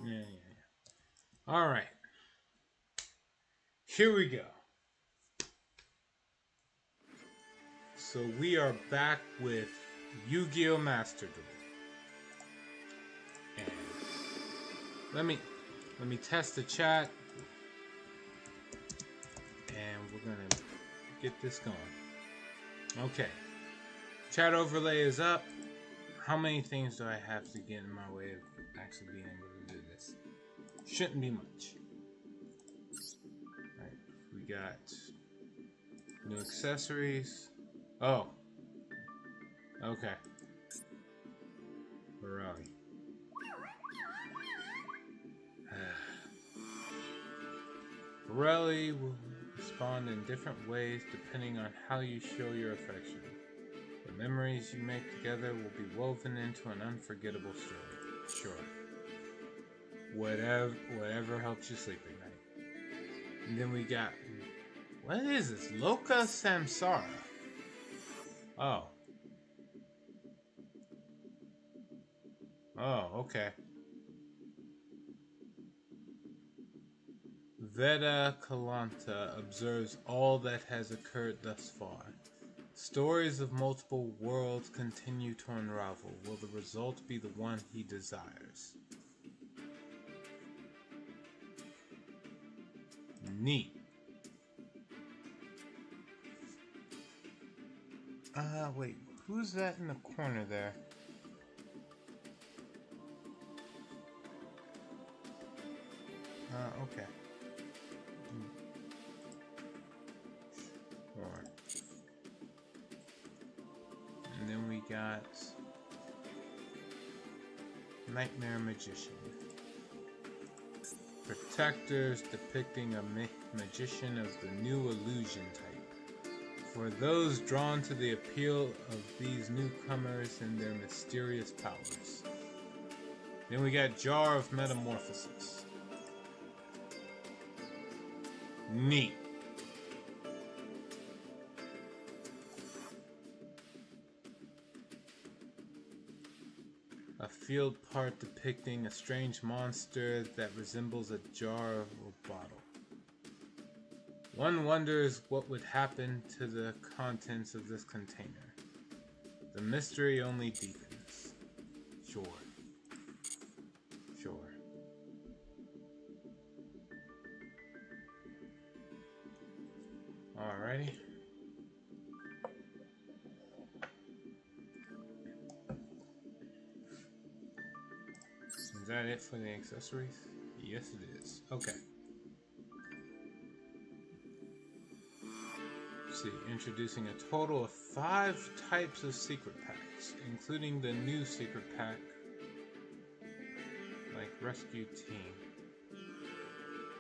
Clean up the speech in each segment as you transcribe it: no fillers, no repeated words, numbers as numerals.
Yeah. All right. Here we go. So we are back with Yu-Gi-Oh! Master Duel. And let me test the chat, and we're gonna get this going. Okay. Chat overlay is up. How many things do I have to get in my way of actually being able to do this? Shouldn't be much. Alright, we got new accessories. Oh. Okay. Ferrari. Borelli will respond in different ways depending on how you show your affection. The memories you make together will be woven into an unforgettable story. Sure. Whatever helps you sleep at night. And then we got, what is this? Loka Samsara. Oh. Oh, okay. Veda Kalanta observes all that has occurred thus far. Stories of multiple worlds continue to unravel. Will the result be the one he desires? Neat. Wait. Who's that in the corner there? Okay. Sure. And then we got Nightmare Magician. Protectors depicting a magician of the new illusion type. For those drawn to the appeal of these newcomers and their mysterious powers. Then we got Jar of Metamorphosis. Neat. A field part depicting a strange monster that resembles a jar or bottle. One wonders what would happen to the contents of this container. The mystery only deepens. Sure. Alrighty. Is that it for the accessories? Yes, it is. Okay. Let's see, introducing a total of 5 types of secret packs, including the new secret pack, like Rescue Team,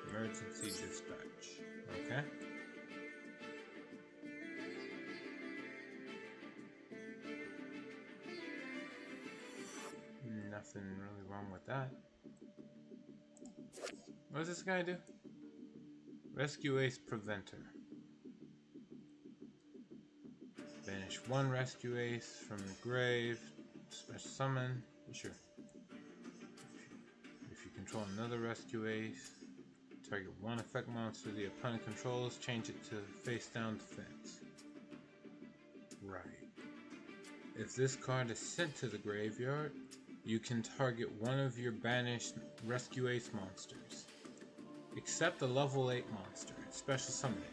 Emergency Dispatch. Okay. Nothing really wrong with that. What does this guy do? Rescue Ace Preventer. Banish 1 Rescue Ace from the grave. Special summon. Sure. If you control another Rescue Ace, target 1 effect monster the opponent controls, change it to face down defense. Right. If this card is sent to the graveyard, you can target one of your banished Rescue Ace monsters. Except a level 8 monster. Special summon it.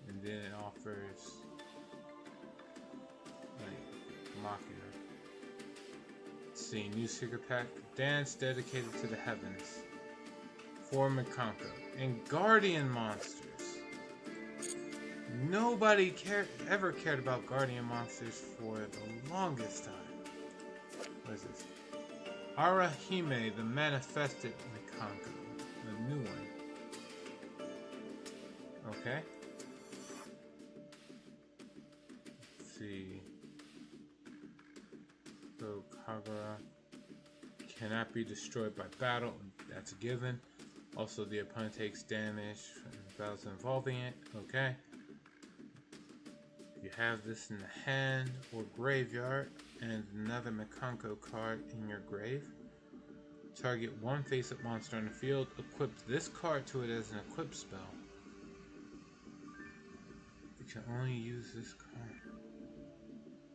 And then it offers like Machina. Let's see, new secret pack. Dance dedicated to the heavens. For Mikanko. And Guardian monsters. Nobody ever cared about Guardian monsters for the longest time. What is this? Arahime, the Manifested Mikanko. The new one. Okay. Let's see. So Kagura cannot be destroyed by battle. That's a given. Also, the opponent takes damage from battles involving it. Okay. If you have this in the hand or graveyard and another Mikanko card in your grave. Target one face-up monster on the field. Equip this card to it as an equip spell. You can only use this card.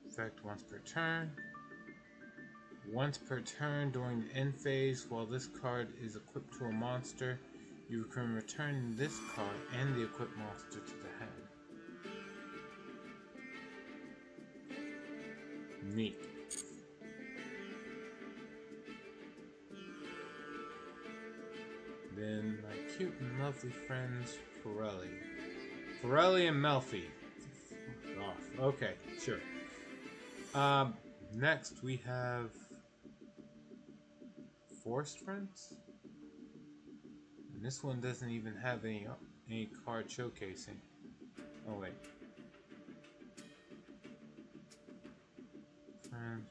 Effect once per turn. Once per turn during the end phase, while this card is equipped to a monster, you can return this card and the equipped monster to the hand. Neat. Then my cute and lovely friends, Pirelli. Pirelli and Melfi. Off. Okay, sure. Next we have Forest Friends. And this one doesn't even have any card showcasing. Oh wait. Friends,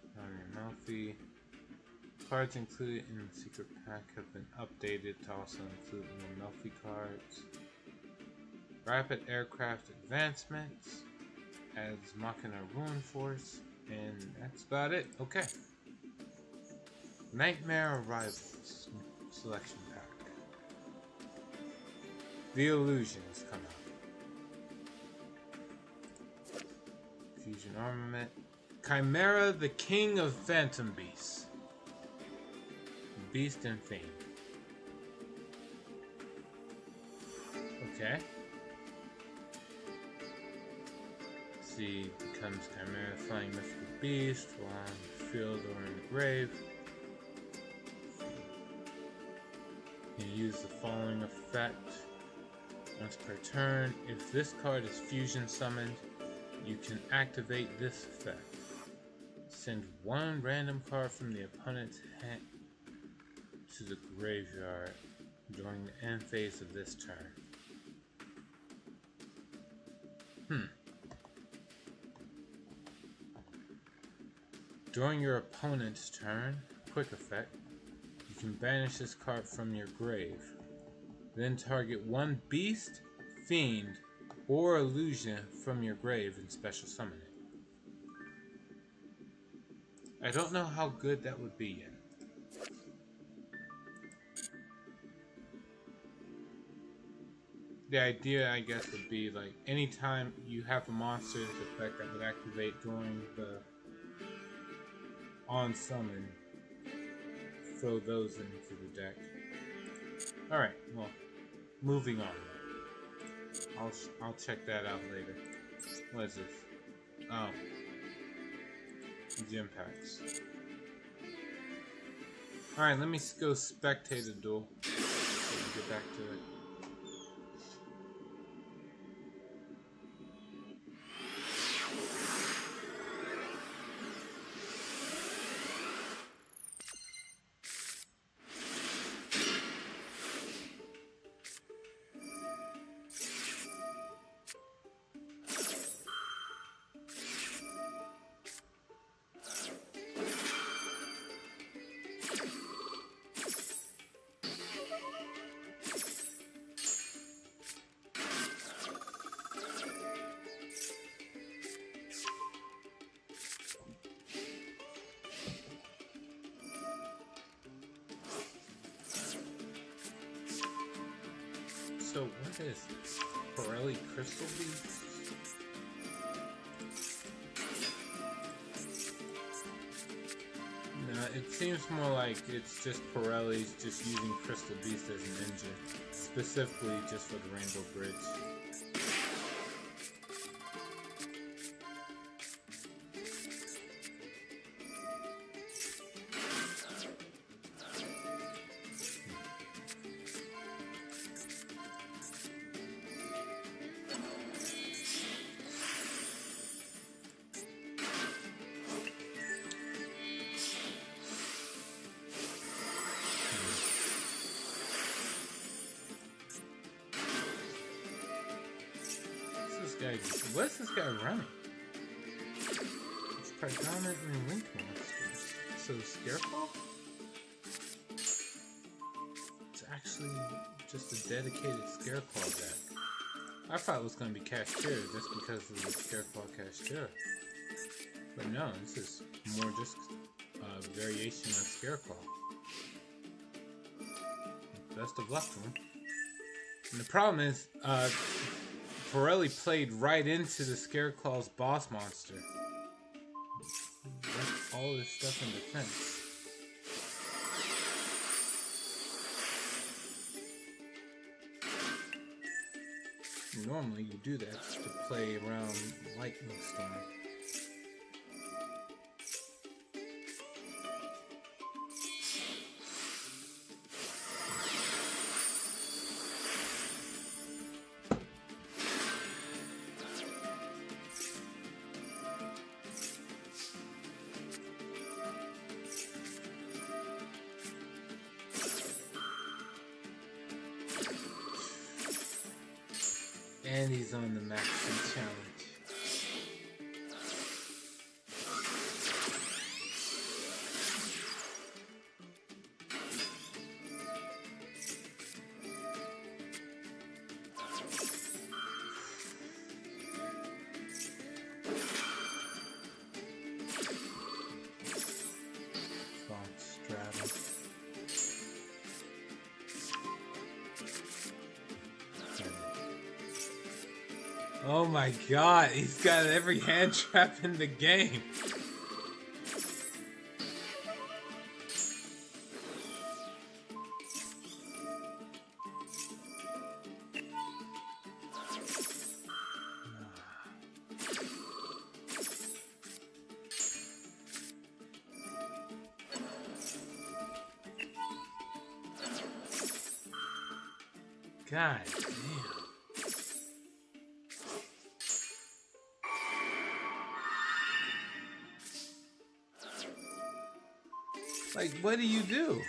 Melfi. Cards included in the secret pack have been updated to also include more Melfi cards. Rapid aircraft advancements adds Machina Ruin Force, and that's about it. Okay. Nightmare Arrivals selection pack. The Illusions come out. Fusion Armament. Chimera, the King of Phantom Beasts. Beast and Fiend. Okay. See, becomes Chimera, flying mythical beast while on the field or in the grave. You use the following effect once per turn. If this card is fusion summoned, you can activate this effect. Send one random card from the opponent's hand to the graveyard during the end phase of this turn. During your opponent's turn, quick effect, you can banish this card from your grave. Then target one beast, fiend, or illusion from your grave and special summon it. I don't know how good that would be yet. The idea, I guess, would be like anytime you have a monster's effect that would activate during the on summon, throw those into the deck. Alright, well, moving on. I'll check that out later. What is this? Oh. Gym packs. Alright, let me go spectate a duel. Get back to it. So what is this? Pirelli Crystal Beast? No, it seems more like it's just Pirelli's just using Crystal Beast as an engine, specifically just for the Rainbow Bridge. What's this guy running? It's predominantly Link monsters. So Scarecrow? It's actually just a dedicated Scarecrow deck. I thought it was going to be Cashier just because of the Scareclaw Cashier. But no, this is more just a variation of Scareclaw. Best of luck to him. And the problem is, Borelli played right into the Scareclaw's boss monster. That's all this stuff in defense. Normally you do that to play around Lightning Storm. And he's on the maxing challenge. Fox straddle. Oh my god, he's got every hand trap in the game. God damn. Like, what do you do?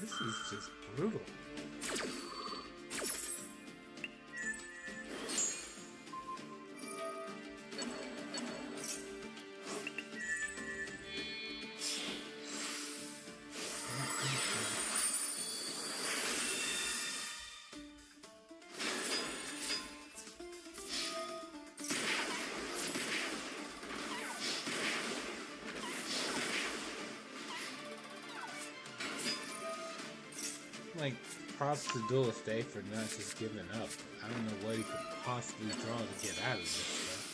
This is just brutal. Like, props to Duelist A for not just giving up. I don't know what he could possibly draw to get out of this stuff.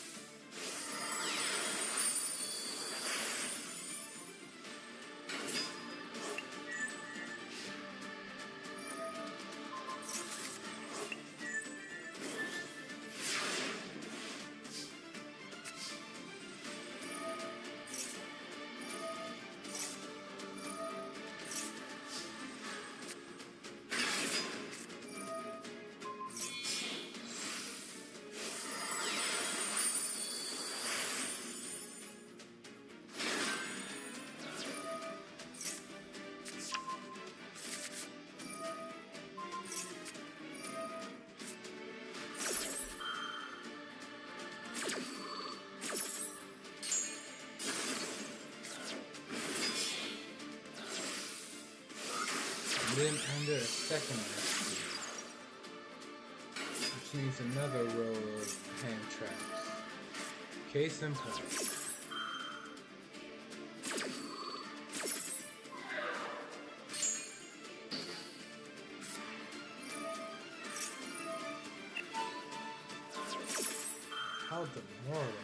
Then under a second rescue, which means another row of hand traps. Case in point. How demoralizing.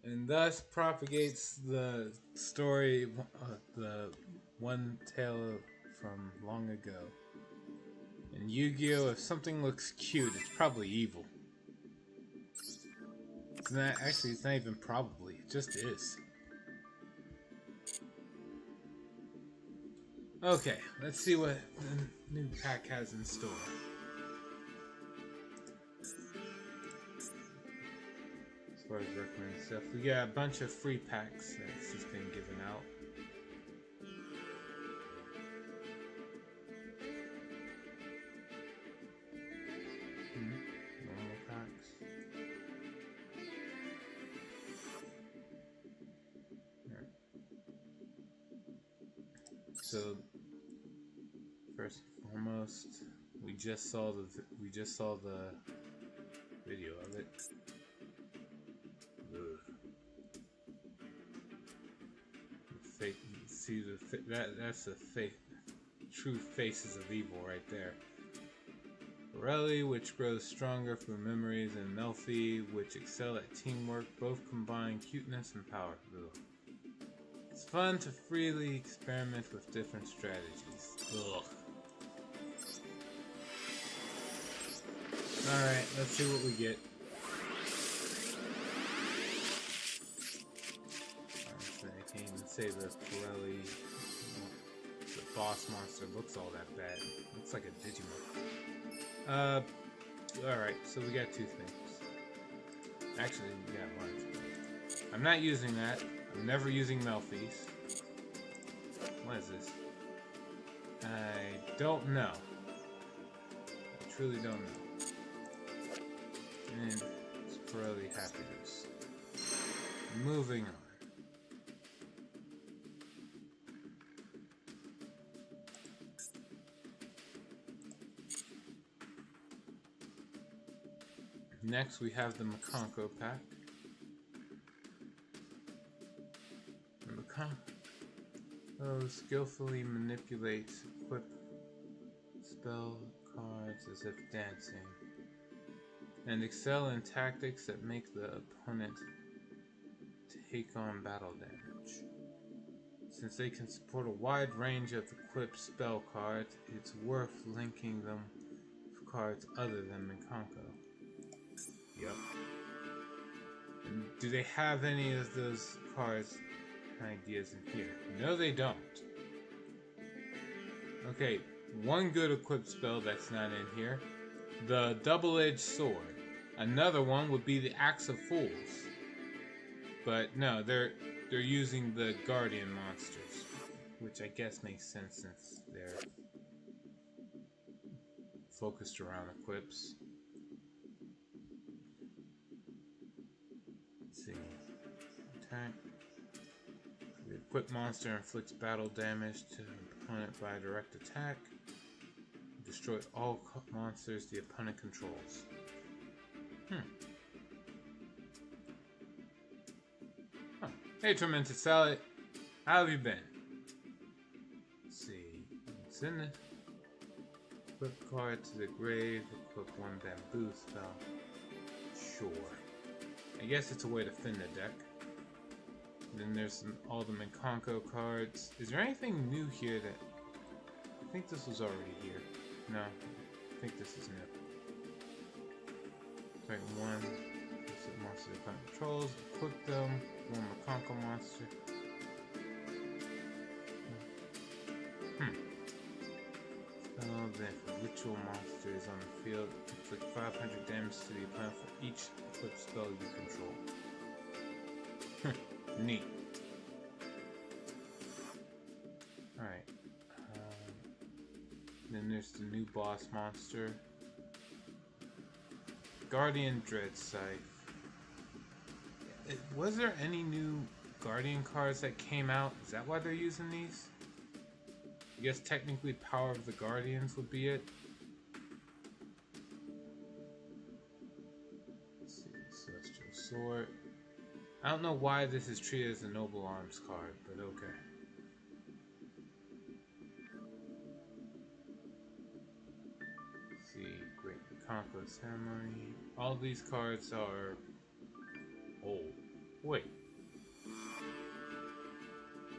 And thus propagates the story, the one tale from long ago. In Yu-Gi-Oh, if something looks cute, it's probably evil. It's not, actually, it's not even probably, it just is. Okay, let's see what the new pack has in store. As far as recommended stuff, we got a bunch of free packs that's just been given out. Normal packs. Right. So first and foremost, we just saw the video of it. Fake, see that's the fake, true faces of evil right there. Borelli, which grows stronger through memories, and Melfi, which excel at teamwork, both combine cuteness and power. Ugh. It's fun to freely experiment with different strategies. Ugh. Alright, let's see what we get. Honestly, I can't even say the Borelli, the boss monster, looks all that bad. Looks like a Digimon. Alright, so we got two things. Actually, we got one. I'm not using that. I'm never using Melfi's. What is this? I don't know. I truly don't know. And it's Borelli happiness. Moving on. Next, we have the Makanko pack. The Makanko skillfully manipulates equip spell cards as if dancing, and excel in tactics that make the opponent take on battle damage. Since they can support a wide range of equipped spell cards, it's worth linking them with cards other than Makanko. Yep. And do they have any of those cards ideas in here? No, they don't. Okay, one good equipped spell that's not in here. The double-edged sword. Another one would be the Axe of Fools. But no, they're using the Guardian monsters, which I guess makes sense since they're focused around equips. Attack. The equipped monster inflicts battle damage to an opponent by direct attack. Destroy all monsters the opponent controls. Oh. Hey, Tormented Salad. How have you been? Let's see. What's in it? Equip card to the grave. Equip one bamboo spell. Sure. I guess it's a way to thin the deck. And then there's all the Makanko cards. Is there anything new here that... I think this was already here. No, I think this is new. Right, one. This is monster the opponent controls. Equip them. One Makanko monster. Then if a ritual monster is on the field, inflict 500 damage to the opponent for each equipped spell you control. Neat. Alright. Then there's the new boss monster. Guardian Dread Scythe. Was there any new Guardian cards that came out? Is that why they're using these? I guess technically Power of the Guardians would be it. Let's see, Celestial Sword. I don't know why this is treated as a Noble Arms card, but okay. Let's see, Great Makanko Ceremony. All these cards are old. Wait.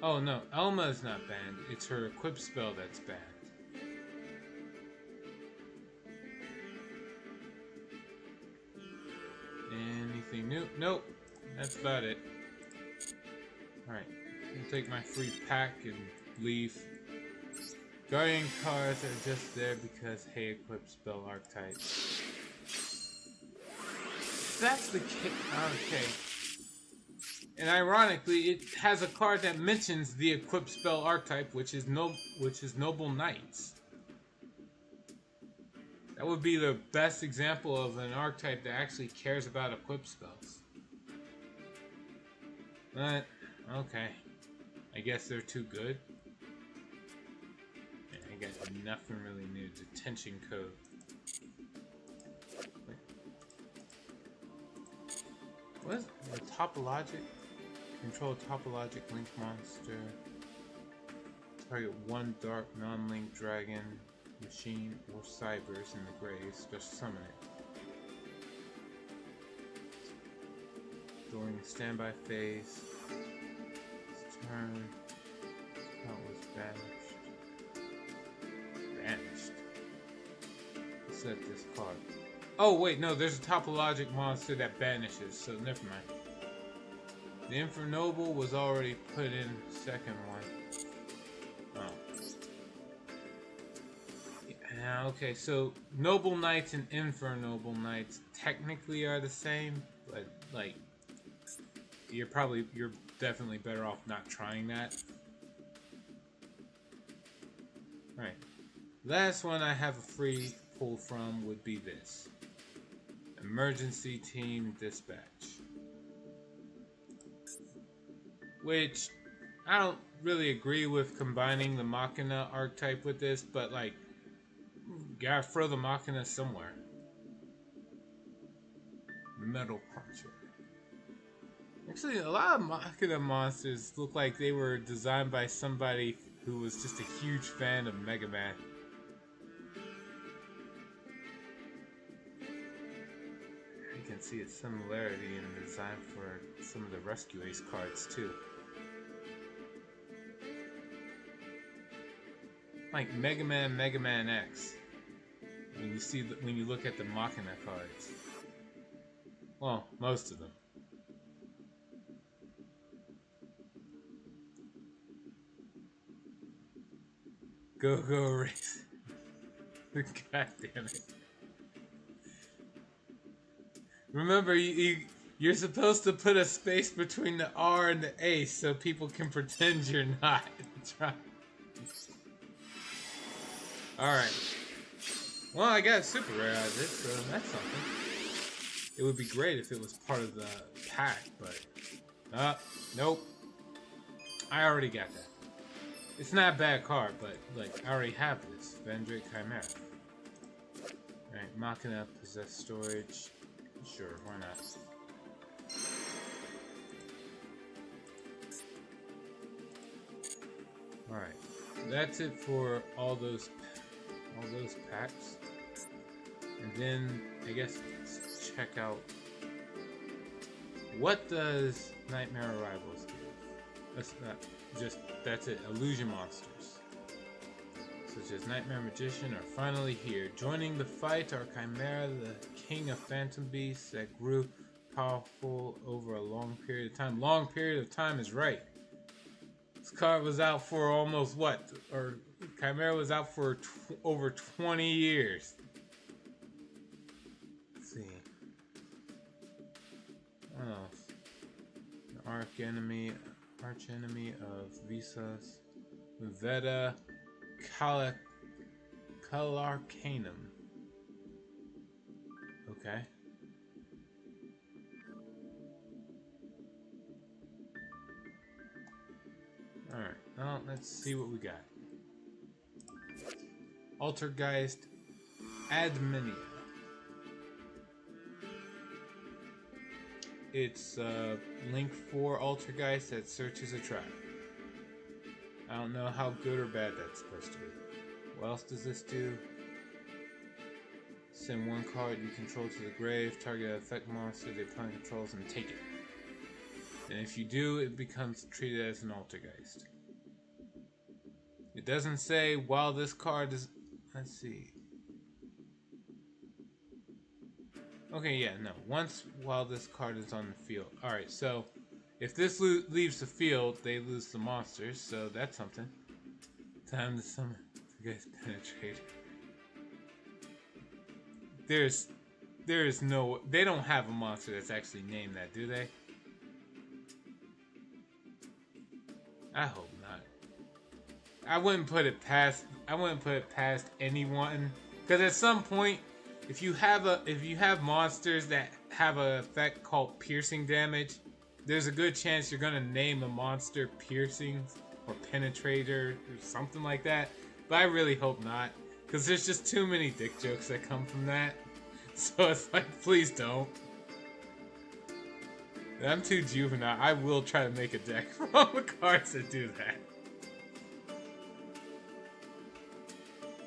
Oh no, Elma is not banned. It's her equip spell that's banned. Anything new? Nope. That's about it. Alright. I'll take my free pack and leave. Guardian cards are just there because hey, equip spell archetype. That's the case. Okay. And ironically, it has a card that mentions the equip spell archetype, which is Noble Knights. That would be the best example of an archetype that actually cares about equip spells. But okay, I guess they're too good. Yeah, I got nothing really new. Detention code. Wait. What is the topologic? Control topologic link monster. Target one dark non-link dragon, machine, or cybers in the grave. Special summon it. During the standby phase. This turn. Spell was banished. Banished. Set this card. Oh wait, no, there's a topologic monster that banishes, so never mind. The Infernoble was already put in second one. Oh. Yeah, okay, so Noble Knights and Infernoble Knights technically are the same, but like you're definitely better off not trying that. Alright. Last one I have a free pull from would be this. Emergency Team Dispatch. Which, I don't really agree with combining the Machina archetype with this, but like, gotta throw the Machina somewhere. Metal Puncher. Actually, a lot of Machina monsters look like they were designed by somebody who was just a huge fan of Mega Man. You can see a similarity in the design for some of the Rescue Ace cards too. Like Mega Man X. When you look at the Machina cards. Well, most of them. Go race. God damn it. Remember, you're supposed to put a space between the R and the A so people can pretend you're not trying. Alright. Well, I got a super rare out of this, so that's something. It would be great if it was part of the pack, but... nope. I already got that. It's not a bad card, but, like, I already have this. Vendrick Chimera. Alright, Machina, possess storage. Sure, why not? Alright. That's it for all those packs. And then, I guess, let's check out... What does Nightmare Arrivals do? That's not... that's it. Illusion monsters, such as Nightmare Magician, are finally here. Joining the fight are Chimera, the king of phantom beasts that grew powerful over a long period of time. Long period of time is right. This card was out for almost what? Or Chimera was out for over 20 years. Let's see. What else? The arch enemy of Visas, Veda Calarcanum. Okay. Alright, well, let's see what we got. Altergeist Adminia. It's Link 4 Altergeist that searches a trap. I don't know how good or bad that's supposed to be. What else does this do? Send one card you control to the grave, target an effect monster the opponent controls, and take it. And if you do, it becomes treated as an Altergeist. It doesn't say while this card is... Let's see. Okay, yeah, no. While this card is on the field. Alright, so if this leaves the field, they lose the monsters, so that's something. Time to summon. Poltergeist Penetrator. There's no... They don't have a monster that's actually named that, do they? I hope not. I wouldn't put it past anyone, because at some point, if you have monsters that have an effect called piercing damage, there's a good chance you're gonna name a monster Piercing or Penetrator or something like that. But I really hope not, because there's just too many dick jokes that come from that. So it's like, please don't. I'm too juvenile. I will try to make a deck from all the cards that do that.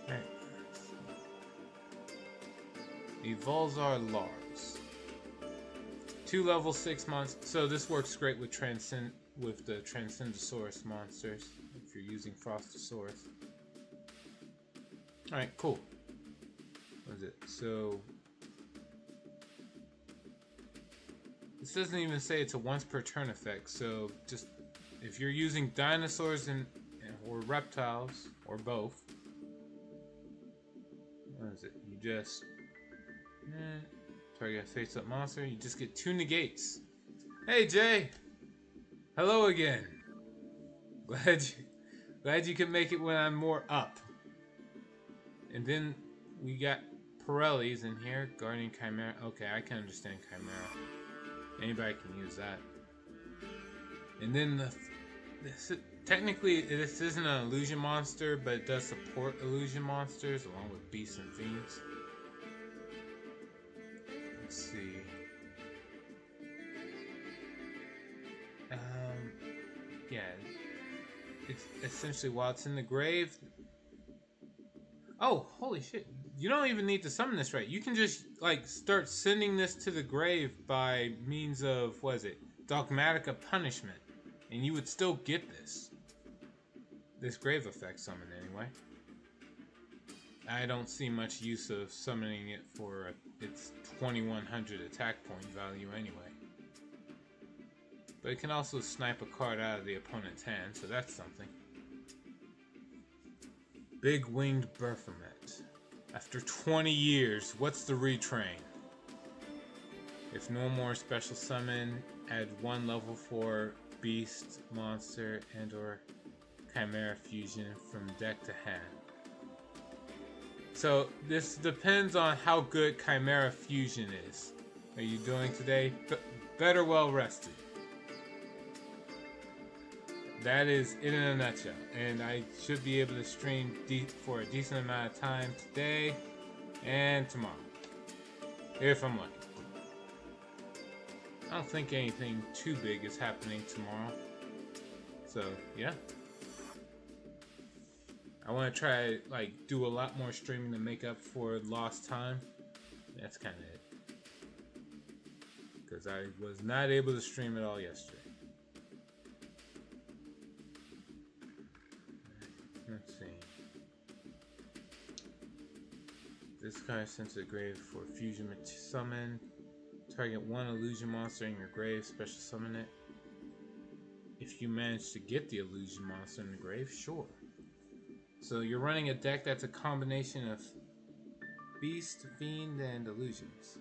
Alright. Evolzar Lars. 2 level 6 monsters. So this works great with the Transcendosaurus monsters if you're using Frostosaurus. Alright, cool. What is it? So this doesn't even say it's a once per turn effect, so just if you're using dinosaurs or reptiles or both, what is it? You just target a face-up monster. You just get 2 negates. Hey Jay, hello again. Glad you can make it when I'm more up. And then we got Pirellis in here. Guardian Chimera. Okay, I can understand Chimera. Anybody can use that. And then technically this isn't an illusion monster, but it does support illusion monsters along with beasts and fiends. Let's see. Yeah. It's essentially while it's in the grave. Oh, holy shit. You don't even need to summon this, right? You can just, like, start sending this to the grave by means of, what is it? Dogmatica Punishment. And you would still get this. This grave effect summon, anyway. I don't see much use of summoning it for its 2100 attack point value, anyway. But it can also snipe a card out of the opponent's hand, so that's something. Big Winged Baphomet. After 20 years, what's the retrain? If no more special summon, add 1 level 4 beast, monster, and or chimera fusion from deck to hand. So this depends on how good chimera fusion is. Are you doing today? Better well rested. That is it in a nutshell, and I should be able to stream for a decent amount of time today and tomorrow, if I'm lucky. I don't think anything too big is happening tomorrow, so yeah. I want to try like do a lot more streaming to make up for lost time. That's kind of it, because I was not able to stream at all yesterday. Let's see. This card is sent to the grave for fusion summon. Target 1 illusion monster in your grave, special summon it. If you manage to get the illusion monster in the grave, sure. So you're running a deck that's a combination of beast, fiend, and illusions.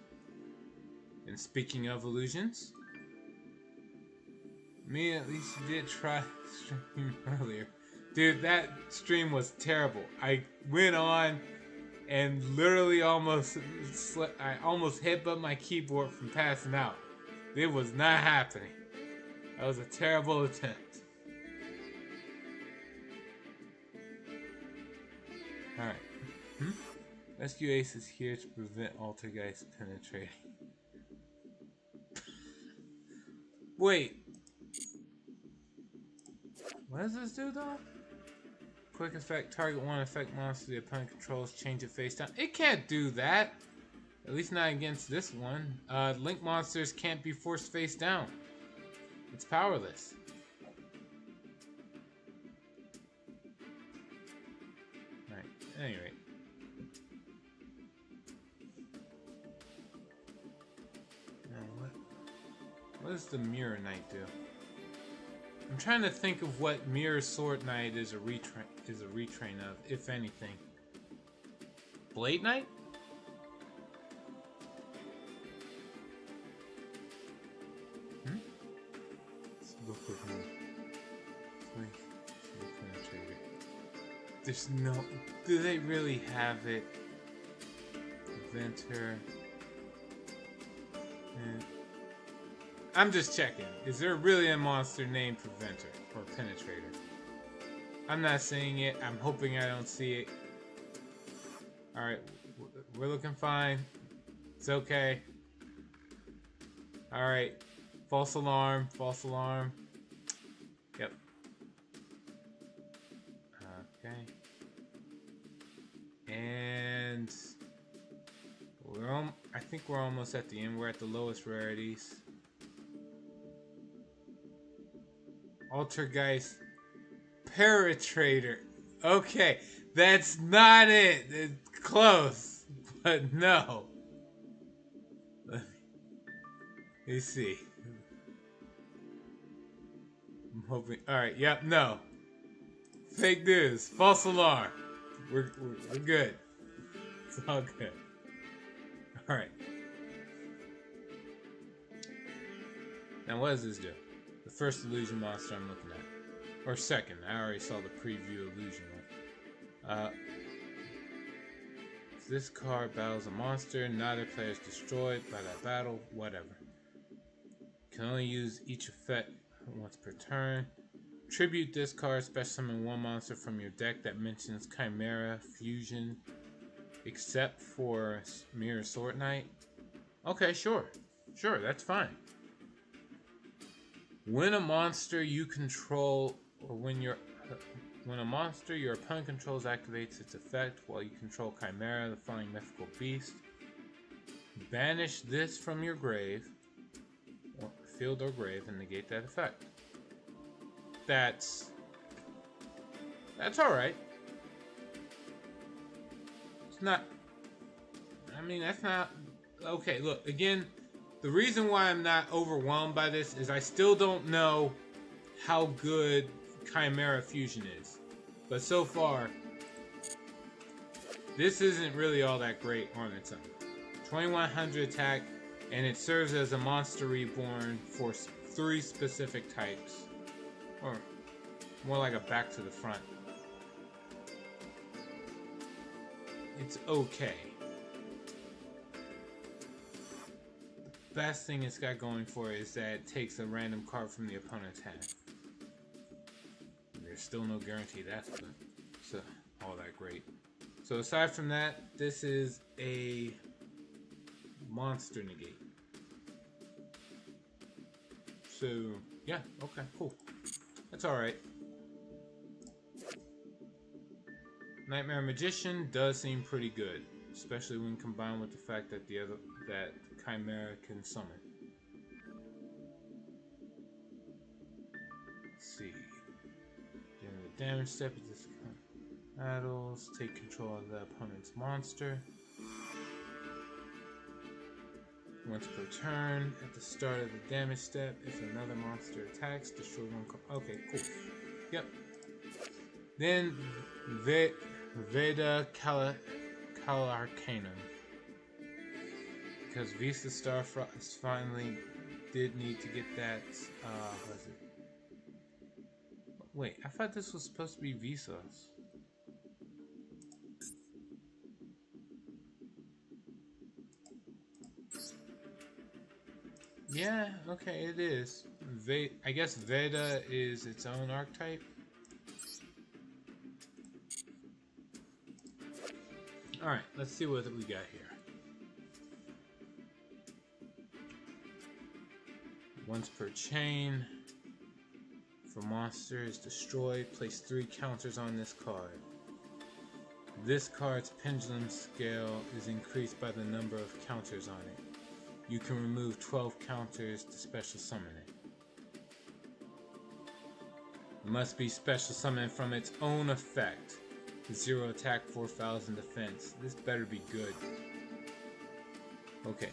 And speaking of illusions, me at least did try streaming earlier. Dude, that stream was terrible. I went on and literally almost headbutted my keyboard from passing out. It was not happening. That was a terrible attempt. Alright. Rescue Ace is here to prevent Altergeist penetrating. Wait. What does this do though? Quick effect, target 1 effect monster the opponent controls, change it face down. It can't do that. At least not against this one. Link monsters can't be forced face down. It's powerless. Alright, anyway. Now what does the Mirror Knight do? I'm trying to think of what Mirror Sword Knight is a retrain of, if anything. Blade Knight? Let's look with him. There's no... Do they really have it? Inventor. I'm just checking. Is there really a monster named Preventer or Penetrator? I'm not seeing it. I'm hoping I don't see it. Alright. We're looking fine. It's okay. Alright. False alarm. False alarm. Yep. Okay. And I think we're almost at the end. We're at the lowest rarities. Altergeist Paratrader. Okay, that's not it. It's close, but no. Let me see. I'm hoping. All right. Yep. No. Fake news. False alarm. We're good. It's all good. All right. Now, what does this do? The first illusion monster I'm looking at. Or second. I already saw the preview illusion one. This card battles a monster. Neither player is destroyed by that battle. Whatever. Can only use each effect once per turn. Tribute this card. Special summon one monster from your deck that mentions Chimera Fusion. Except for Mirror Sword Knight. Okay, sure. Sure, that's fine. When a monster you control, or when a monster your opponent controls activates its effect while you control Chimera, the flying mythical beast, banish this from your grave, or field or grave, and negate that effect. That's all right. It's not. I mean, that's not okay. Look again. The reason why I'm not overwhelmed by this is I still don't know how good Chimera Fusion is. But so far, this isn't really all that great on its own. 2100 attack, and it serves as a monster reborn for 3 specific types. Or more like a back to the front. It's okay. Best thing it's got going for it is that it takes a random card from the opponent's hand. There's still no guarantee that's good. So, all that great. So aside from that, this is a monster negate. So, yeah, okay, cool. That's alright. Nightmare Magician does seem pretty good, especially when combined with the fact that that Chimera can summon. Let's see. During the damage step of this battles, take control of the opponent's monster. Once per turn, at the start of the damage step, if another monster attacks, destroy one card. Okay, cool. Yep. Then Veda Calarcanum. Because Visa Starfrost finally did need to get that, what is it? Wait, I thought this was supposed to be Visas. Yeah, okay, it is. I guess Veda is its own archetype. Alright, let's see what we got here. Once per chain, if a monster is destroyed, place 3 counters on this card. This card's pendulum scale is increased by the number of counters on it. You can remove 12 counters to special summon it. It must be special summoned from its own effect. 0 attack, 4000 defense. This better be good. Okay.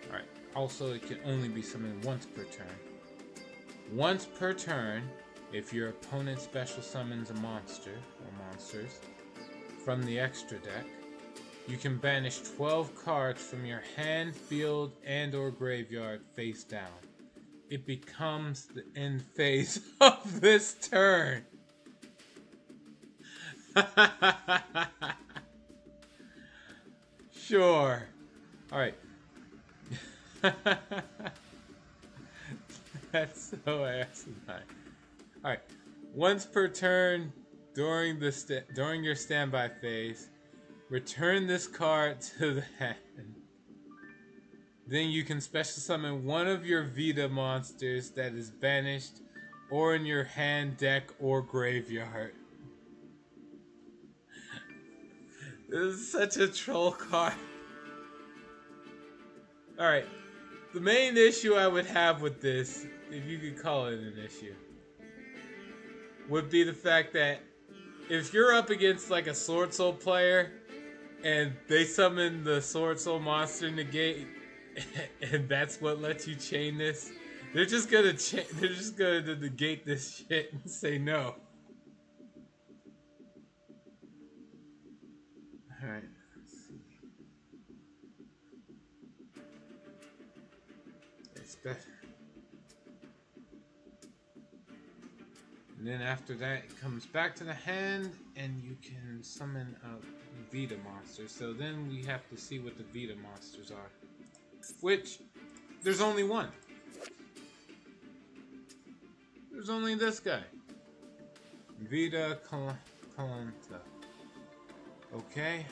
Alright, Also, it can only be summoned once per turn. Once per turn, if your opponent special summons a monster or monsters from the extra deck, you can banish 12 cards from your hand, field, and or graveyard face down. It becomes the end phase of this turn. Sure. Alright. That's so asinine. Alright. Once per turn during your standby phase, return this card to the hand. Then you can special summon one of your Vita monsters that is banished or in your hand, deck, or graveyard. This is such a troll card. Alright. The main issue I would have with this, if you could call it an issue, would be the fact that if you're up against like a Sword Soul player and they summon the Sword Soul monster negate and that's what lets you chain this, they're just gonna negate this shit and say no. Alright, let's see. It's better. And then after that, it comes back to the hand, and you can summon a Vita monster. So then we have to see what the Vita monsters are. Which, there's only one. There's only this guy. Vita Calanta. Okay.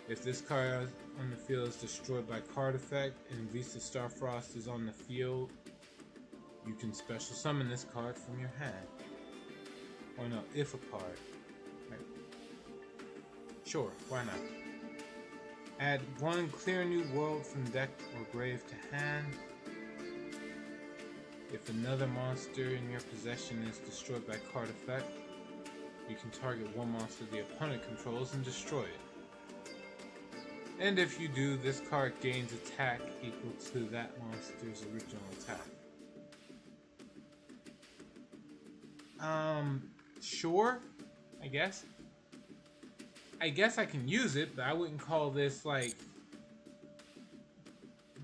If this card on the field is destroyed by card effect, and Visa Starfrost is on the field, you can special summon this card from your hand. Or no, if a card. Right. Sure, why not? Add one Clear New World from deck or grave to hand. If another monster in your possession is destroyed by card effect, you can target one monster the opponent controls and destroy it. And if you do, this card gains attack equal to that monster's original attack. Sure, I guess. I guess I can use it, but I wouldn't call this like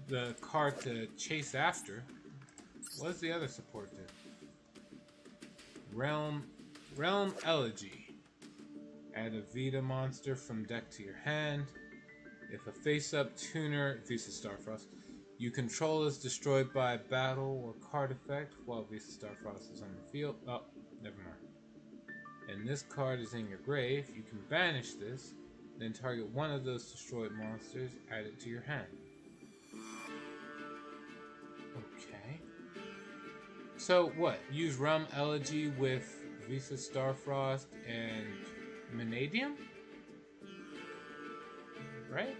the card to chase after. What's the other support then? Realm Elegy. Add a Vita monster from deck to your hand. If a face-up tuner, Visa Starfrost, you control is destroyed by battle or card effect while Visa Starfrost is on the field. Oh, never mind. And this card is in your grave, you can banish this, then target one of those destroyed monsters, add it to your hand. Okay. So what? Use Realm Elegy with Visa Starfrost and Mannadium? Right?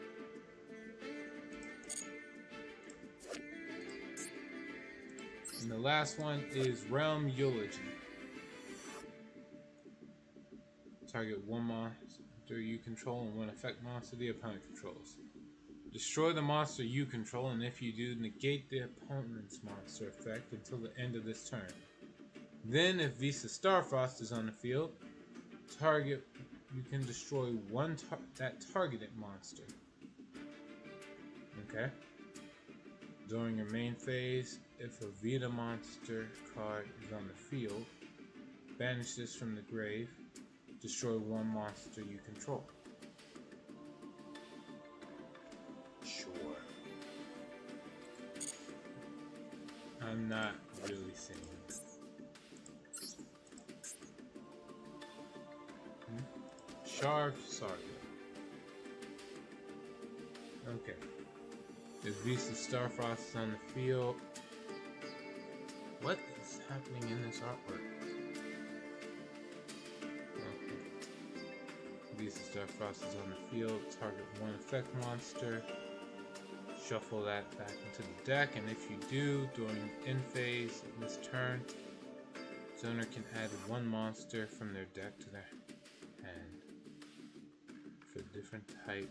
And the last one is Realm Eulogy. Target one monster you control and one effect monster the opponent controls. Destroy the monster you control, and if you do, negate the opponent's monster effect until the end of this turn. Then, if Visa Starfrost is on the field, you can destroy that targeted monster. Okay? During your main phase, if a Vita monster card is on the field, banish this from the grave. Destroy one monster you control. Sure. I'm not really saying this. Sharv Saga. Okay. If Visa Starfrost is on the field. What is happening in this artwork? Visa Starfrost is on the field, target one effect monster, shuffle that back into the deck, and if you do, during end phase of this turn, its owner can add one monster from their deck to their hand for a different type.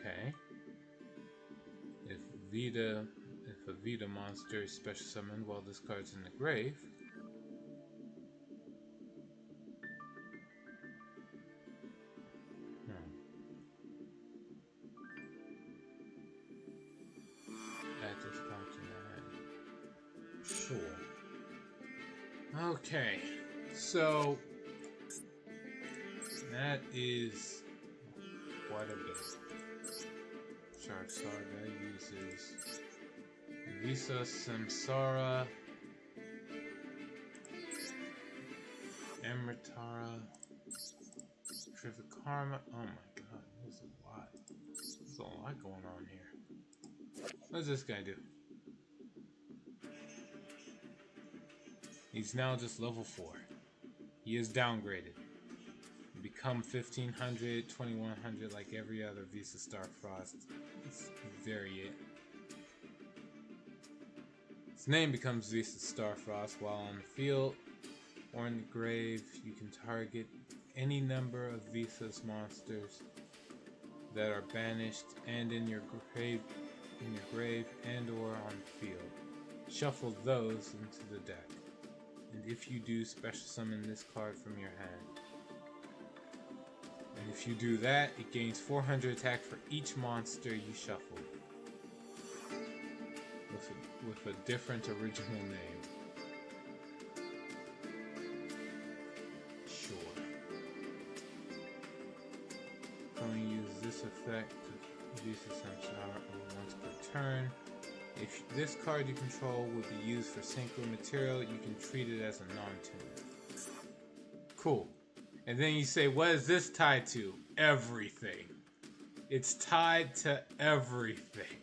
Okay. If a Vita monster is special summoned while this card's in the grave, add this card to your hand. Sure. Okay. So that is quite a bit. Charizard uses Visa Samsara, Amritara, Trivikarma. Oh my god, there's a lot. There's a lot going on here. What does this guy do? He's now just level 4. He is downgraded. Become 1500, 2100 like every other Visa Starfrost variant. Its name becomes Visa Starfrost. While on the field or in the grave, you can target any number of Visa's monsters that are banished and in your grave and or on the field. Shuffle those into the deck. And if you do, special summon this card from your hand. And if you do that, it gains 400 attack for each monster you shuffle. With a different original name. Sure. Only use this effect to use the Samsara once per turn. If this card you control would be used for synchro material, you can treat it as a non-tuner. Cool. And then you say, what is this tied to? Everything. It's tied to everything.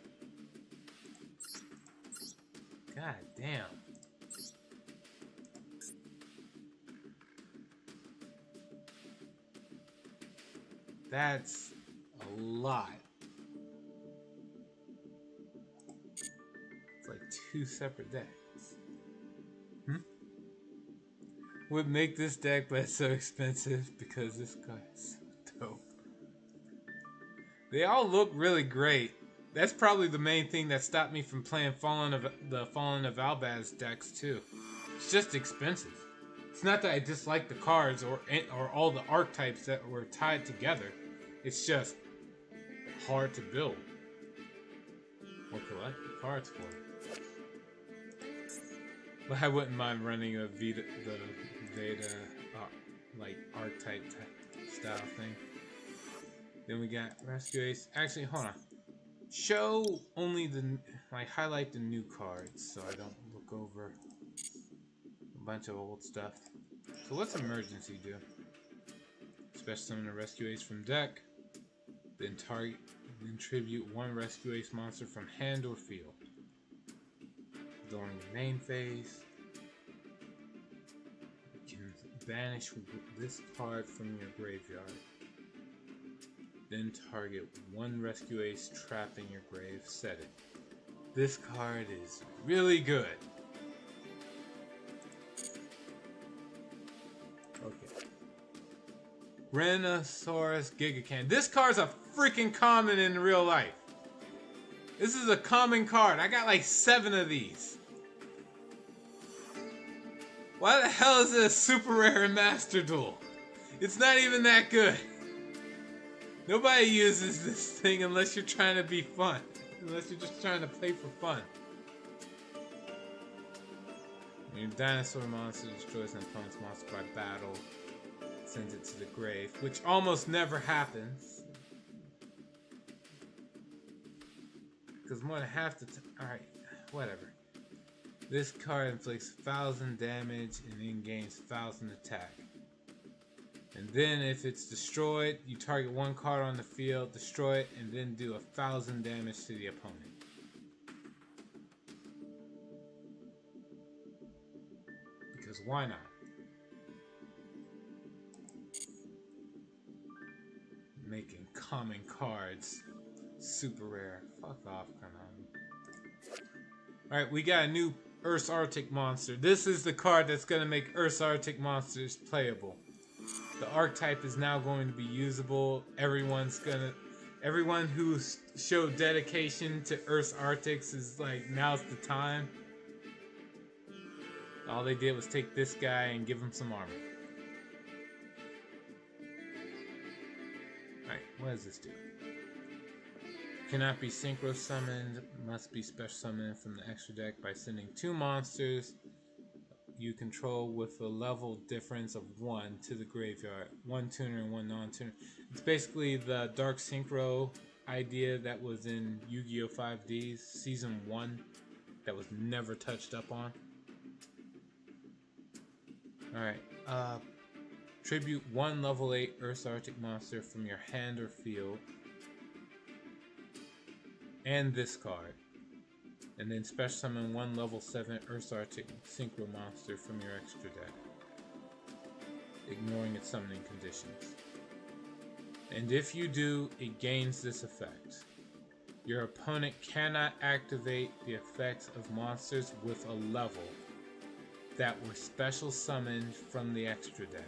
God damn. That's a lot. It's like 2 separate decks. Would make this deck but so expensive because this card is so dope. They all look really great. That's probably the main thing that stopped me from playing the Fallen of Albaz decks too. It's just expensive. It's not that I dislike the cards or all the archetypes that were tied together. It's just hard to build or collect the cards for. But I wouldn't mind running a Vita like archetype style thing. Then we got Rescue Ace. Actually, hold on. Show only highlight the new cards so I don't look over a bunch of old stuff. So what's Emergency do? Special summon a Rescue Ace from deck. Then tribute 1 Rescue Ace monster from hand or field. During the main phase, you can banish this card from your graveyard. Then target 1 Rescue Ace trapped in your grave, set it. This card is really good. Okay. Rhinosaurus Gigacan. This card's a freaking common in real life. This is a common card. I got like 7 of these. Why the hell is it a super rare in Master Duel? It's not even that good. Nobody uses this thing unless you're trying to be fun. Unless you're just trying to play for fun. When your dinosaur monster destroys an opponent's monster by battle, sends it to the grave, which almost never happens. Because more than half the time... Alright, whatever. This card inflicts 1,000 damage and then gains 1,000 attack. And then if it's destroyed, you target 1 card on the field, destroy it, and then do 1,000 damage to the opponent. Because why not? Making common cards super rare. Fuck off, Konami. Alright, we got a new Earth's Arctic monster. This is the card that's going to make Earth's Arctic monsters playable. The archetype is now going to be usable. Everyone Everyone who showed dedication to Earth's Arctics is like, now's the time. All they did was take this guy and give him some armor. Alright, what does this do? Cannot be synchro summoned, must be special summoned from the extra deck by sending 2 monsters you control with a level difference of 1 to the graveyard. 1 tuner and 1 non-tuner. It's basically the Dark Synchro idea that was in Yu-Gi-Oh! 5D's Season 1 that was never touched up on. Alright, tribute 1 level 8 Earth's Arctic monster from your hand or field. And this card. And then special summon 1 level 7 Earth's Arctic Synchro monster from your extra deck, ignoring its summoning conditions. And if you do, it gains this effect. Your opponent cannot activate the effects of monsters with a level that were special summoned from the extra deck.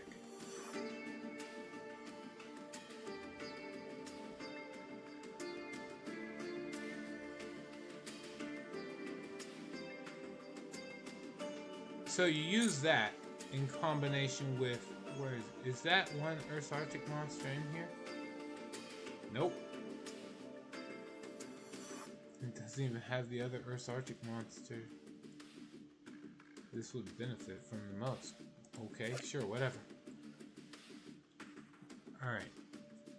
So you use that in combination with, where is that one Earth's Arctic monster in here? Nope. It doesn't even have the other Earth's Arctic monster. This would benefit from the most. Okay, sure, whatever. Alright.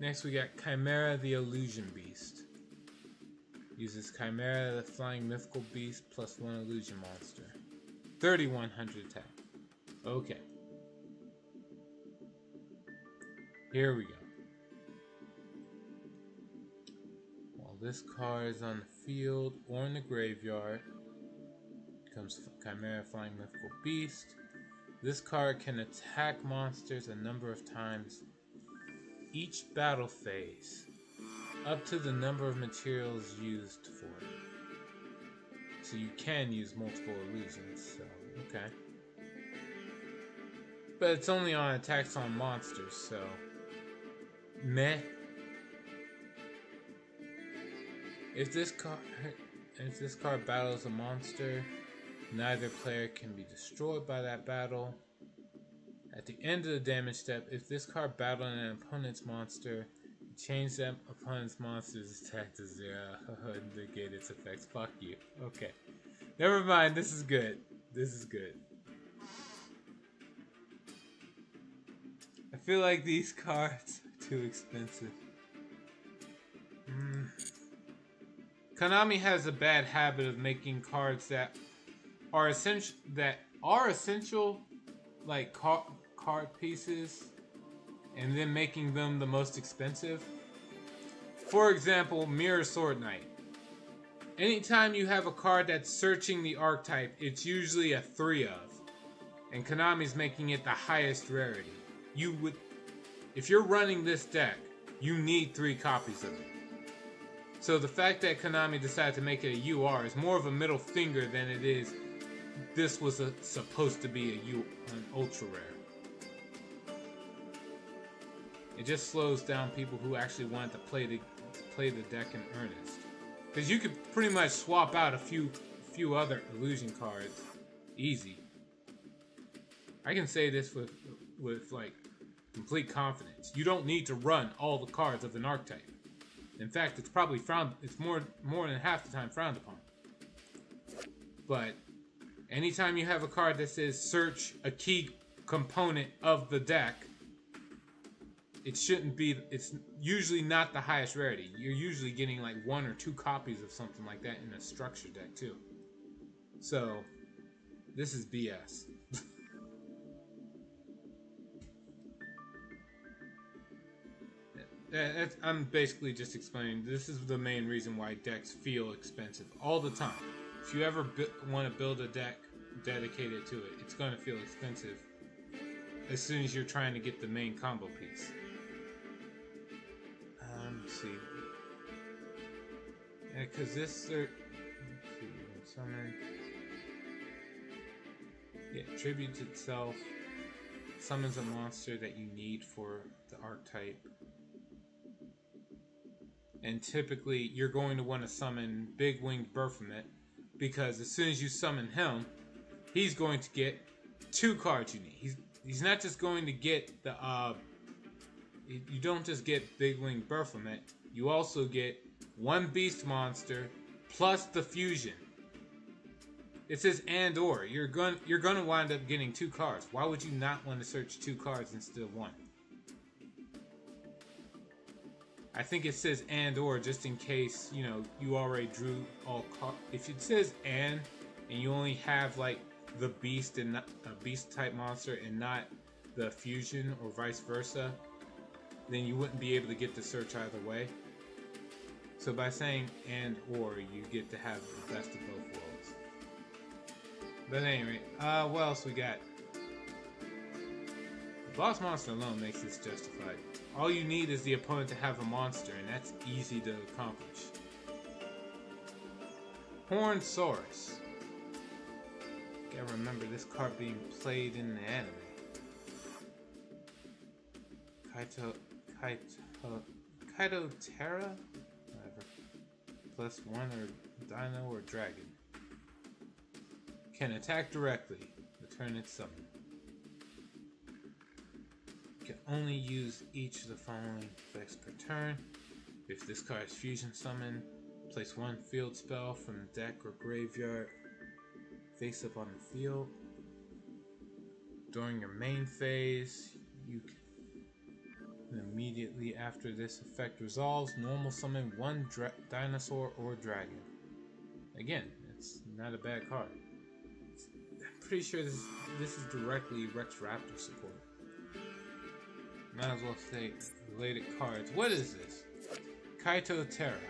Next we got Chimera the Illusion Beast. Uses Chimera the Flying Mythical Beast plus 1 Illusion Monster. 3100 attack. Okay. Here we go. While this card is on the field or in the graveyard, comes Chimera Flying Mythical Beast. This card can attack monsters a number of times each battle phase, up to the number of materials used for it. So you can use multiple illusions, so, okay. But it's only on attacks on monsters, so, meh. If this card battles a monster, neither player can be destroyed by that battle. At the end of the damage step, if this card battled an opponent's monster, change that opponent's monster's attack to 0 and negate its effects. Fuck you. Okay. Never mind, this is good. This is good. I feel like these cards are too expensive. Konami has a bad habit of making cards that are essential, like card pieces, and then making them the most expensive. For example, Mirror Sword Knight. Anytime you have a card that's searching the archetype, it's usually a 3 of. And Konami's making it the highest rarity. If you're running this deck, you need 3 copies of it. So the fact that Konami decided to make it a UR is more of a middle finger than it is this was supposed to be an ultra rare. It just slows down people who actually wanted to play the deck in earnest. Because you could pretty much swap out a few other illusion cards easy. I can say this with like complete confidence. You don't need to run all the cards of an archetype. In fact, it's probably it's more than half the time frowned upon. But anytime you have a card that says search a key component of the deck, it's usually not the highest rarity. You're usually getting like 1 or 2 copies of something like that in a structure deck too. So, this is BS. I'm basically just explaining, this is the main reason why decks feel expensive all the time. If you ever want to build a deck dedicated to it, it's going to feel expensive as soon as you're trying to get the main combo piece. Let's see. Yeah, because summon. Yeah, tributes itself. Summons a monster that you need for the archetype. And typically, you're going to want to summon Big Winged Baphomet, because as soon as you summon him, he's going to get 2 cards you need. He's not just going to get the you don't just get Big Winged Baphomet. You also get 1 beast monster plus the fusion. It says and or. You're gonna wind up getting 2 cards. Why would you not want to search 2 cards instead of 1? I think it says and or just in case, you know, you already drew all cards. If it says and you only have like the beast and not a beast type monster and not the fusion or vice versa, then you wouldn't be able to get the search either way. So by saying and or, you get to have the best of both worlds. But anyway, what else we got? The boss monster alone makes this justified. All you need is the opponent to have a monster, and that's easy to accomplish. Hornsaurus. Gotta remember this card being played in the anime. Kaito Terra? Whatever. +1 or Dino or Dragon. Can attack directly. Return its summon. Can only use each of the following effects per turn. If this card is fusion summon, place 1 field spell from the deck or graveyard face up on the field. During your main phase, you can immediately after this effect resolves, normal summon 1 dinosaur or dragon. Again, it's not a bad card. I'm pretty sure this is directly Rex Raptor support. Might as well say related cards. What is this? Kaito Terra.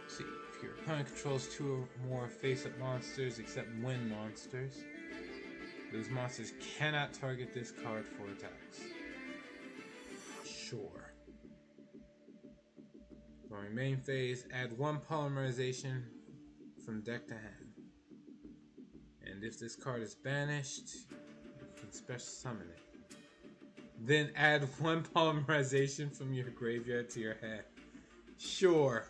See, if your opponent controls 2 or more face-up monsters except wind monsters, those monsters cannot target this card for attacks. Sure. During main phase, add 1 polymerization from deck to hand. And if this card is banished, you can special summon it. Then add 1 polymerization from your graveyard to your hand. Sure.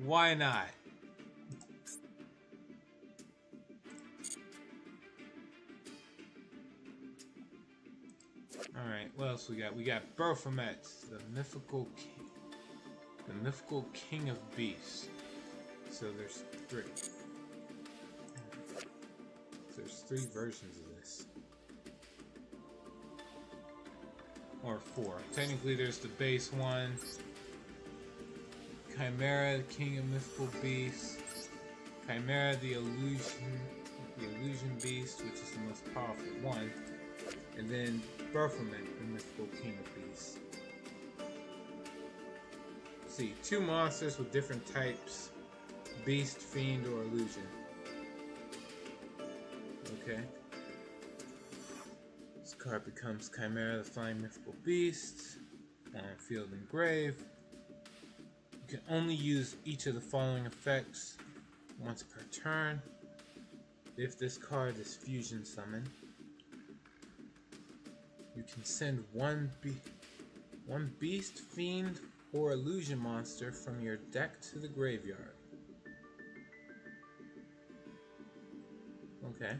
Why not? Alright, what else we got? We got Baphomet, the mythical king of beasts. So there's 3. There's 3 versions of this. Or 4. Technically there's the base one. Chimera, the king of mythical beasts. Chimera, the illusion beast, which is the most powerful one. And then Baphomet, the mythical king of beasts. See, 2 monsters with different types. Beast, fiend, or illusion. Okay. This card becomes Chimera, the flying mythical beast. On field and grave. You can only use each of the following effects once per turn. If this card is fusion summoned, you can send 1 beast, fiend, or illusion monster from your deck to the graveyard. Okay.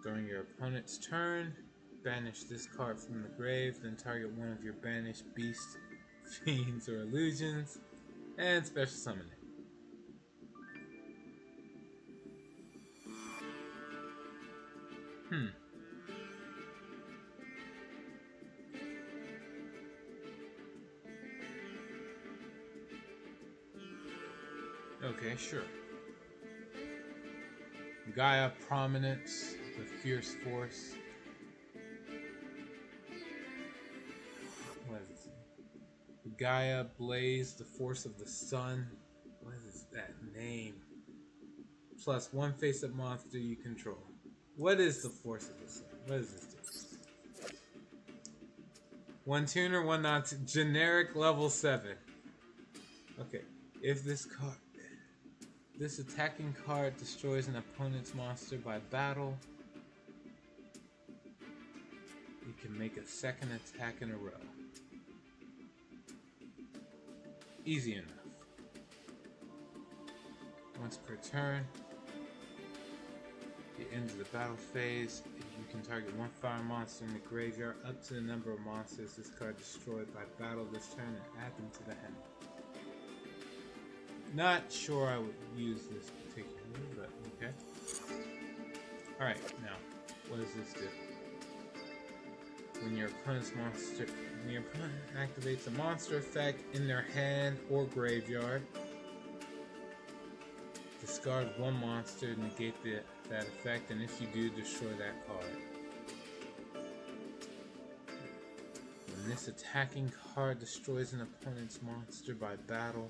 During your opponent's turn, banish this card from the grave, then target one of your banished beasts, fiends, or illusions, and special summon it. Okay, sure. Gaia Prominence, the Fierce Force. What is it? Gaia Blaze, the Force of the Sun. What is that name? Plus 1 face-up monster you control. What is the Force of the Sun? What does this do? 1 tuner, 1 not generic level 7. Okay, if this attacking card destroys an opponent's monster by battle. can make a second attack in a row. Easy enough. Once per turn, at the end of the battle phase, you can target one fire monster in the graveyard up to the number of monsters this card destroyed by battle this turn and add them to the hand. Not sure I would use this particularly, but okay. Alright, now, what does this do? When your opponent activates a monster effect in their hand or graveyard, discard one monster to negate that effect, and if you do, destroy that card. When this attacking card destroys an opponent's monster by battle,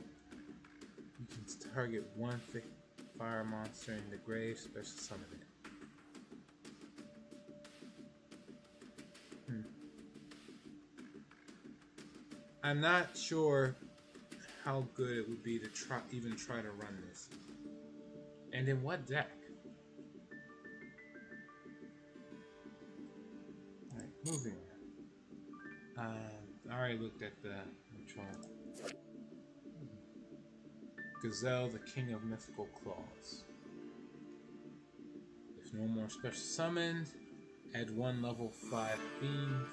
you can target one fire monster in the grave, special summon it. I'm not sure how good it would be to even try to run this. And in what deck? Alright, moving on. I already looked at the control. Gazelle, the King of Mythical Claws. If no more special summoned, add one level 5 fiend.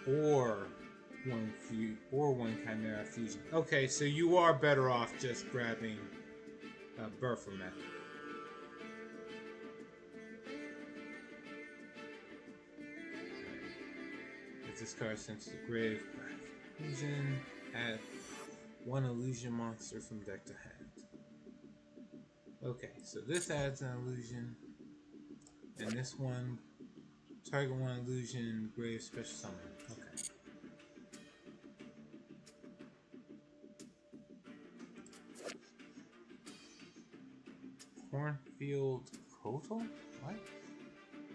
Or one Chimera Fusion. Okay, so you are better off just grabbing Baphomet. If this card sent to the grave, Fusion, add one illusion monster from deck to hand. Okay, so this adds an illusion, and this one target one illusion, grave, special summon. Okay. Cornfield Kotal? What?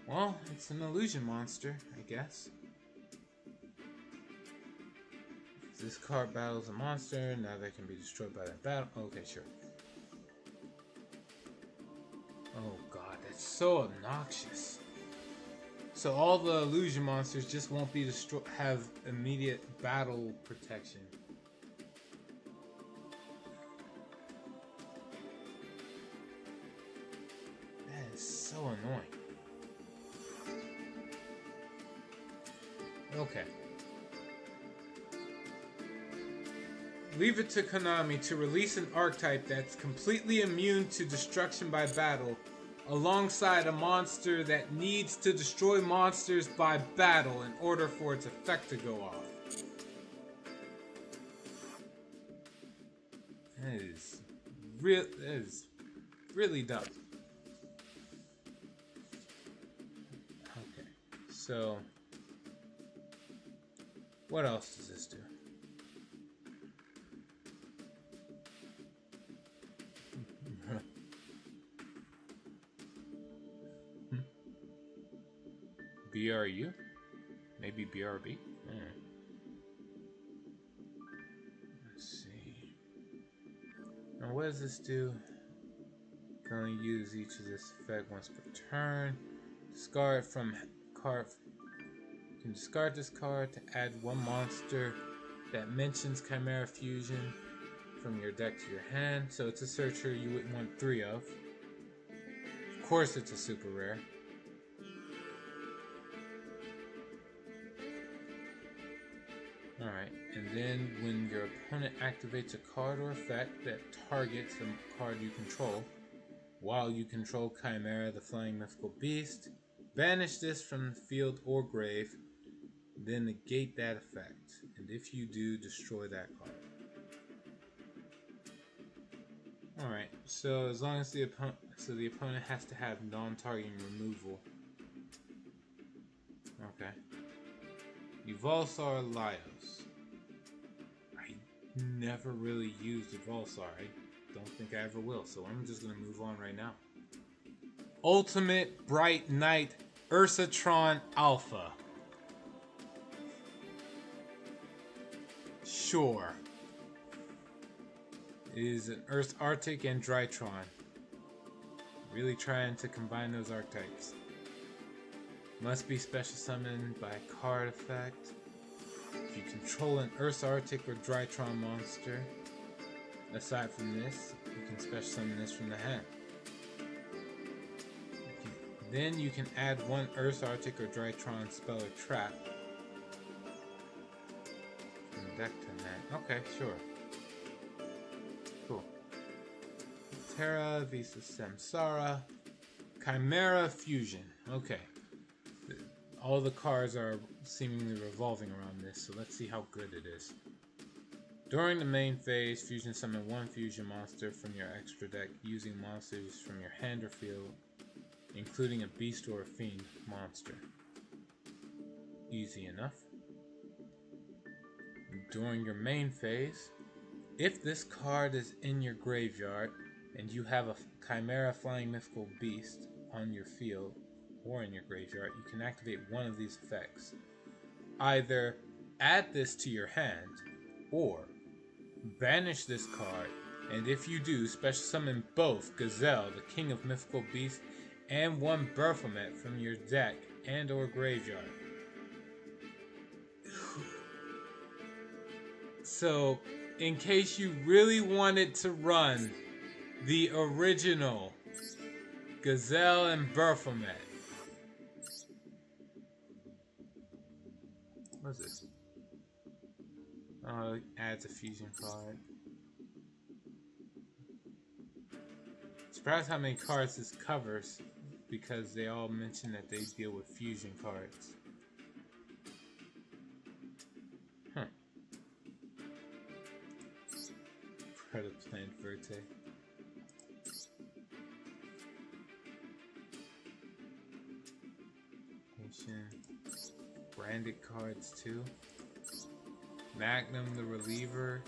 Well, it's an illusion monster, I guess. If this card battles a monster, now they can be destroyed by that battle. Okay, sure. Oh god, that's so obnoxious. So all the illusion monsters just won't be have immediate battle protection. That is so annoying. Okay. Leave it to Konami to release an archetype that's completely immune to destruction by battle, alongside a monster that needs to destroy monsters by battle in order for its effect to go off. That is really dumb. Okay, so what else does this do? BRU? Maybe BRB? Let's see. Now what does this do? Gonna use each of this effect once per turn. Discard from card. You can discard this card to add one monster that mentions Chimera Fusion from your deck to your hand. So it's a searcher you wouldn't want 3 of. Of course it's a super rare. Alright, and then when your opponent activates a card or effect that targets a card you control, while you control Chimera, the Flying Mythical Beast, banish this from the field or grave, then negate that effect, and if you do, destroy that card. Alright, so as long as the opponent has to have non-targeting removal. Okay. Evolsar Laios. I never really used Evolsar. I don't think I ever will, so I'm just gonna move on right now. Ultimate Bright Knight Ursatron Alpha. Sure. It is an Earth Arctic and Drytron. Really trying to combine those archetypes. Must be special summoned by card effect. If you control an Ursa Arctic or Drytron monster, aside from this, you can special summon this from the hand. Then you can add one Ursa Arctic or Drytron spell or trap from the deck to the hand. Okay, sure. Cool. Terra, Visa Samsara, Chimera Fusion. Okay. All the cards are seemingly revolving around this, so let's see how good it is. During the main phase, fusion summon one fusion monster from your extra deck using monsters from your hand or field, including a beast or a fiend monster. Easy enough. During your main phase, if this card is in your graveyard and you have a Chimera Flying Mythical Beast on your field or in your graveyard, you can activate one of these effects. Either add this to your hand, or banish this card, and if you do, special summon both Gazelle, the King of Mythical Beasts, and one Baphomet from your deck and or graveyard. So, in case you really wanted to run the original Gazelle and Baphomet. What's this? Oh, it adds a fusion card. Surprised how many cards this covers, because they all mention that they deal with fusion cards. Huh. Predaplant Verte. Branded cards too. Magnum the Reliever.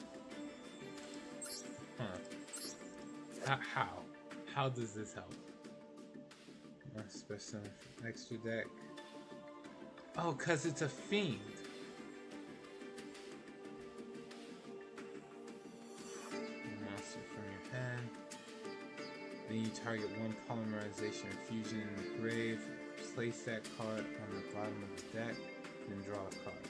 Huh. How does this help? Special extra deck. Oh, cause it's a fiend. Monster from your hand. Then you target one Polymerization or Fusion in the grave. Place that card on the bottom of the deck, then draw a card.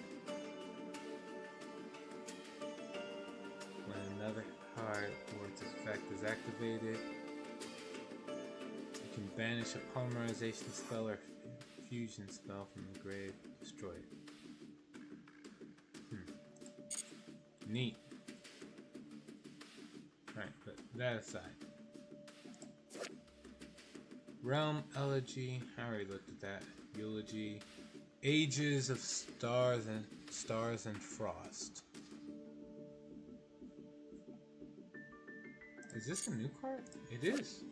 When another card or its effect is activated, you can banish a Polymerization spell or fusion spell from the grave, destroy it. Neat. Alright, put that aside. Realm Elegy, I already looked at that. Eulogy, Ages of Stars and Frost. Is this a new card? It is.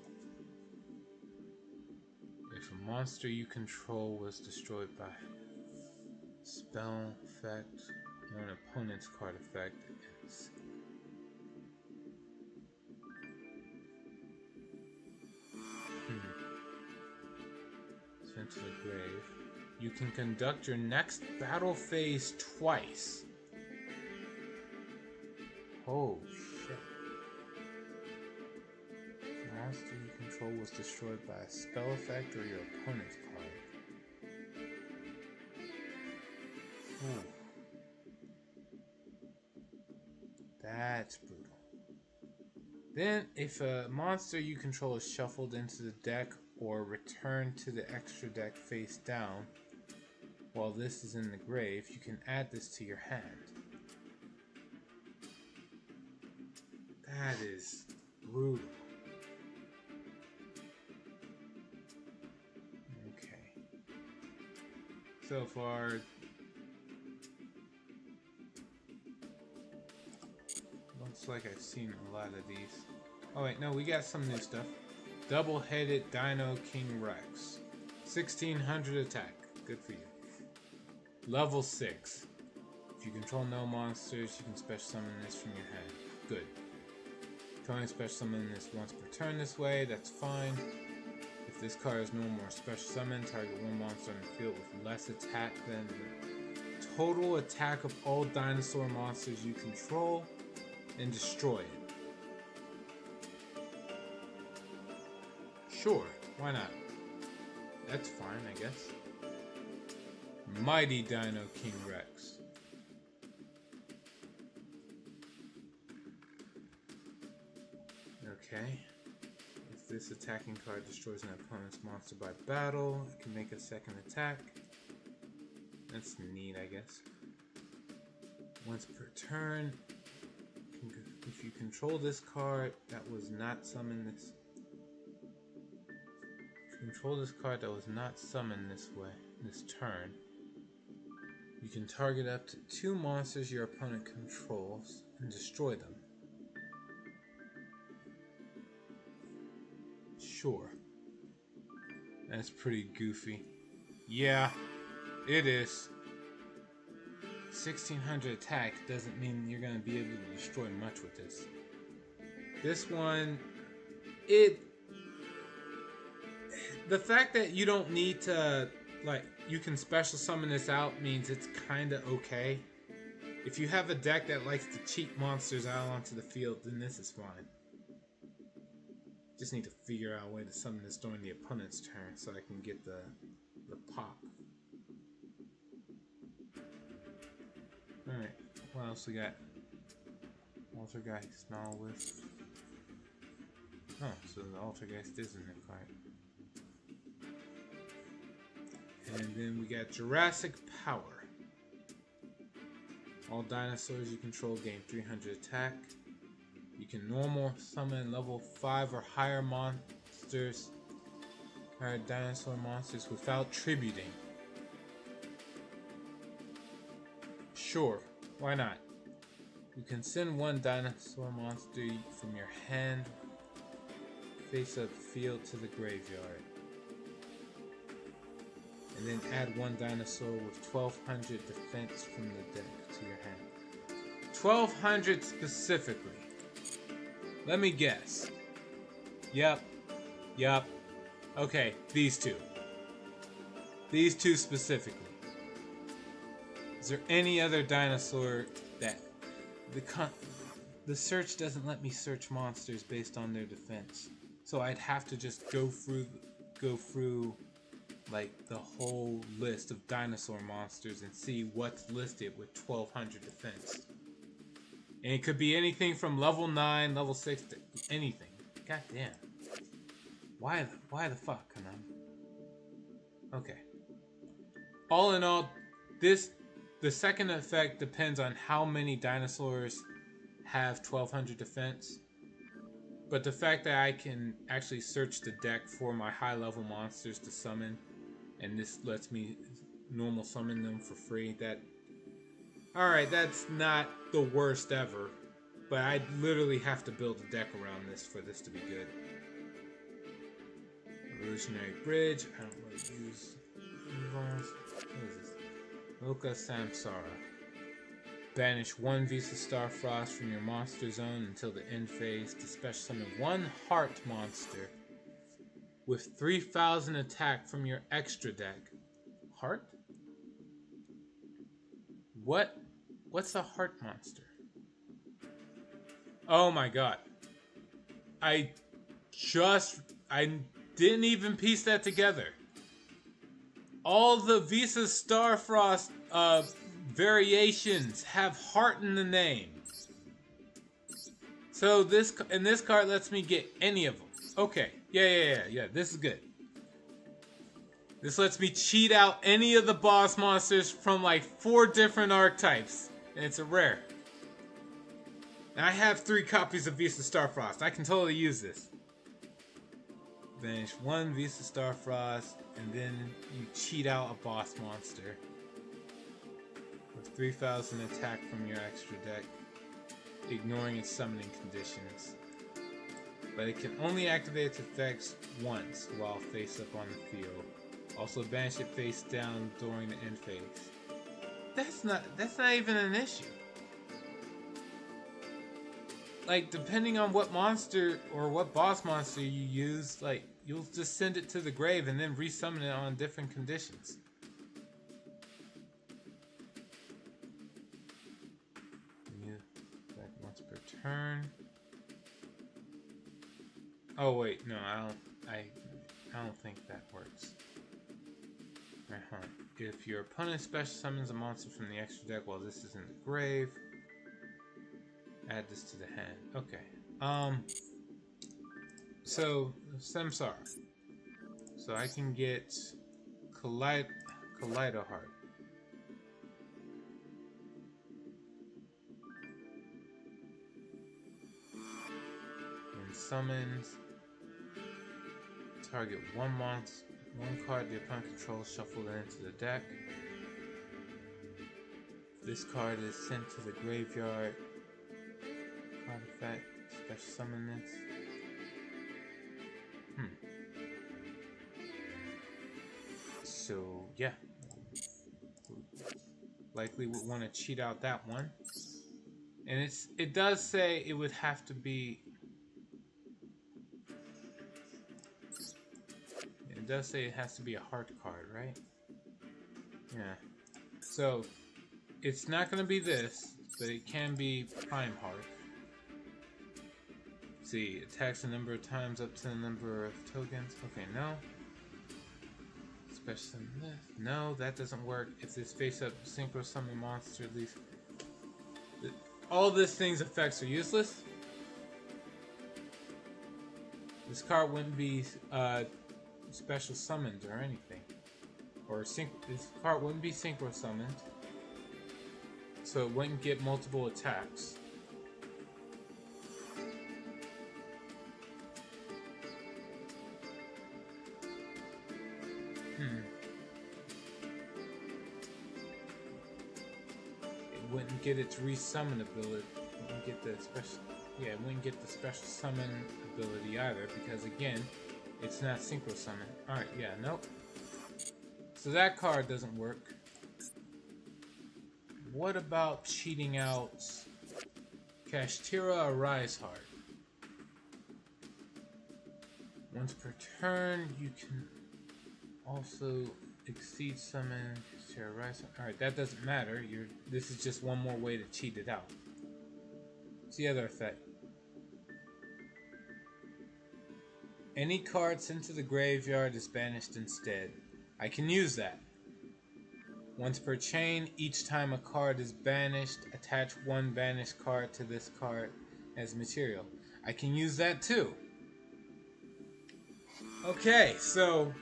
If a monster you control was destroyed by spell effect or an opponent's card effect, it's into the grave. You can conduct your next battle phase twice. Oh shit. The monster you control was destroyed by a spell effect or your opponent's card. Ooh. That's brutal. Then, if a monster you control is shuffled into the deck or returned to the extra deck face down while this is in the grave, you can add this to your hand. That is brutal. Okay. So far, looks like I've seen a lot of these. Oh wait, no, we got some new stuff. Double-headed Dino King Rex. 1600 attack. Good for you. Level 6. If you control no monsters, you can special summon this from your hand. Good. You can only special summon this once per turn this way, that's fine. If this card is no more special summon, target one monster on the field with less attack than the total attack of all dinosaur monsters you control, and destroy it. Sure, why not? That's fine, I guess. Mighty Dino King Rex. Okay. If this attacking card destroys an opponent's monster by battle, it can make a second attack. That's neat, I guess. Once per turn, if you control this card that was not summoned this... If you control this card that was not summoned this turn, you can target up to 2 monsters your opponent controls and destroy them. Sure. That's pretty goofy. Yeah, it is. 1600 attack doesn't mean you're going to be able to destroy much with this. This one, the fact that you don't need to, like, you can special summon this out means it's kind of okay. If you have a deck that likes to cheat monsters out onto the field, then this is fine. Just need to figure out a way to summon this during the opponent's turn so I can get the pop. Alright, what else we got? Altergeist, Nihilwhisp. Oh, so the Altergeist is in the card. And then we got Jurassic Power. All dinosaurs you control gain 300 attack. You can normal summon level 5 or higher monsters, or dinosaur monsters without tributing. Sure, why not? You can send 1 dinosaur monster from your hand face up field to the graveyard. And then add 1 dinosaur with 1200 defense from the deck to your hand. 1200 specifically. Let me guess. Yep. Okay, these 2. These 2 specifically. Is there any other dinosaur that the search doesn't let me search monsters based on their defense? So I'd have to just go through like the whole list of dinosaur monsters and see what's listed with 1200 defense. And it could be anything from level 9, level 6 to anything. God damn. Why the fuck, Konami? Okay. All in all, the second effect depends on how many dinosaurs have 1200 defense. But the fact that I can actually search the deck for my high level monsters to summon, and this lets me normal summon them for free, alright, that's not the worst ever. But I literally have to build a deck around this for this to be good. Evolutionary Bridge. I don't really use Evons. What is this? Loka Samsara. Banish 1 Visa Starfrost from your monster zone until the end phase to special summon 1 heart monster with 3000 attack from your extra deck. Heart? What's a heart monster? Oh my god. I didn't even piece that together. All the Visa Starfrost variations have heart in the name. So this card lets me get any of them. Okay. Yeah. This is good. This lets me cheat out any of the boss monsters from like 4 different archetypes. And it's a rare. And I have 3 copies of Visa Starfrost. I can totally use this. Banish 1 Visa Starfrost, and then you cheat out a boss monster with 3000 attack from your extra deck, ignoring its summoning conditions. But it can only activate its effects once while face up on the field. Also banish it face down during the end phase. That's not even an issue. Like, depending on what monster or what boss monster you use, like, you'll just send it to the grave and then resummon it on different conditions. Back once per turn. Oh wait, no, I don't think that works. If your opponent special summons a monster from the extra deck while this is in the grave, add this to the hand. Okay. So Samsara. So I can get Kaleido Heart. And summons. Target one card the opponent controls, shuffle it into the deck. This card is sent to the graveyard. Card effect, special summon this. So yeah, likely would want to cheat out that one. And it does say it would have to be. It does say it has to be a heart card, right? Yeah. So it's not going to be this, but it can be Prime Heart. See, attacks a number of times up to the number of tokens. Okay, no. Special summon this. No, that doesn't work. If this face-up synchro summon monster, at least all this thing's effects are useless. This card wouldn't be special summoned or anything, or this card wouldn't be synchro summoned, so it wouldn't get multiple attacks. It wouldn't get its resummon ability. It wouldn't get the special. Yeah, it wouldn't get the special summon ability either, because again, it's not synchro summon. Alright, yeah, nope. So that card doesn't work. What about cheating out Kashtira Arise Heart? Once per turn, you can also exceed summon Kashtira Arise Heart. Alright, that doesn't matter. This is just one more way to cheat it out. What's the other effect? Any card sent to the graveyard is banished instead. I can use that. Once per chain, each time a card is banished, attach one banished card to this card as material. I can use that too. Okay, so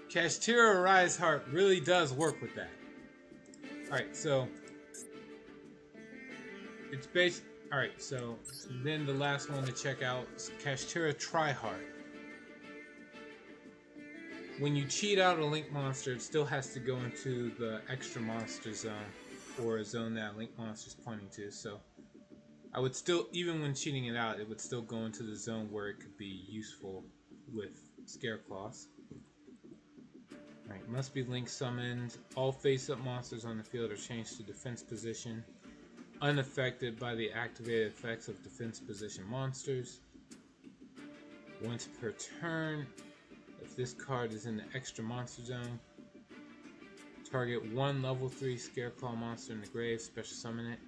Kashtira Arise Heart really does work with that. Alright, so it's based. Alright, so then the last one to check out is Kashtira Tri-Heart. When you cheat out a Link monster, it still has to go into the extra monster zone, or a zone that Link monster is pointing to. So I would still, even when cheating it out, it would still go into the zone where it could be useful with Scareclaws. Alright, must be Link summoned. All face-up monsters on the field are changed to defense position, unaffected by the activated effects of defense position monsters. Once per turn, if this card is in the extra monster zone, target one level 3 Scareclaw monster in the grave, special summon it,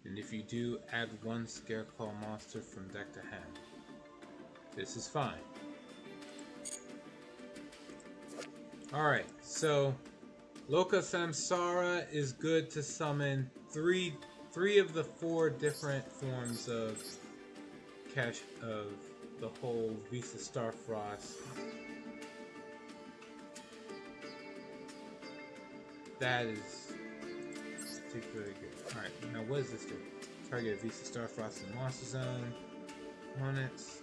and if you do, add one Scareclaw monster from deck to hand. This is fine. Alright, so Loka Samsara is good to summon three of the 4 different forms of the whole Visa Starfrost. That is particularly good. Alright, now what does this do? Target a Visa Starfrost in the Monster Zone. Opponents.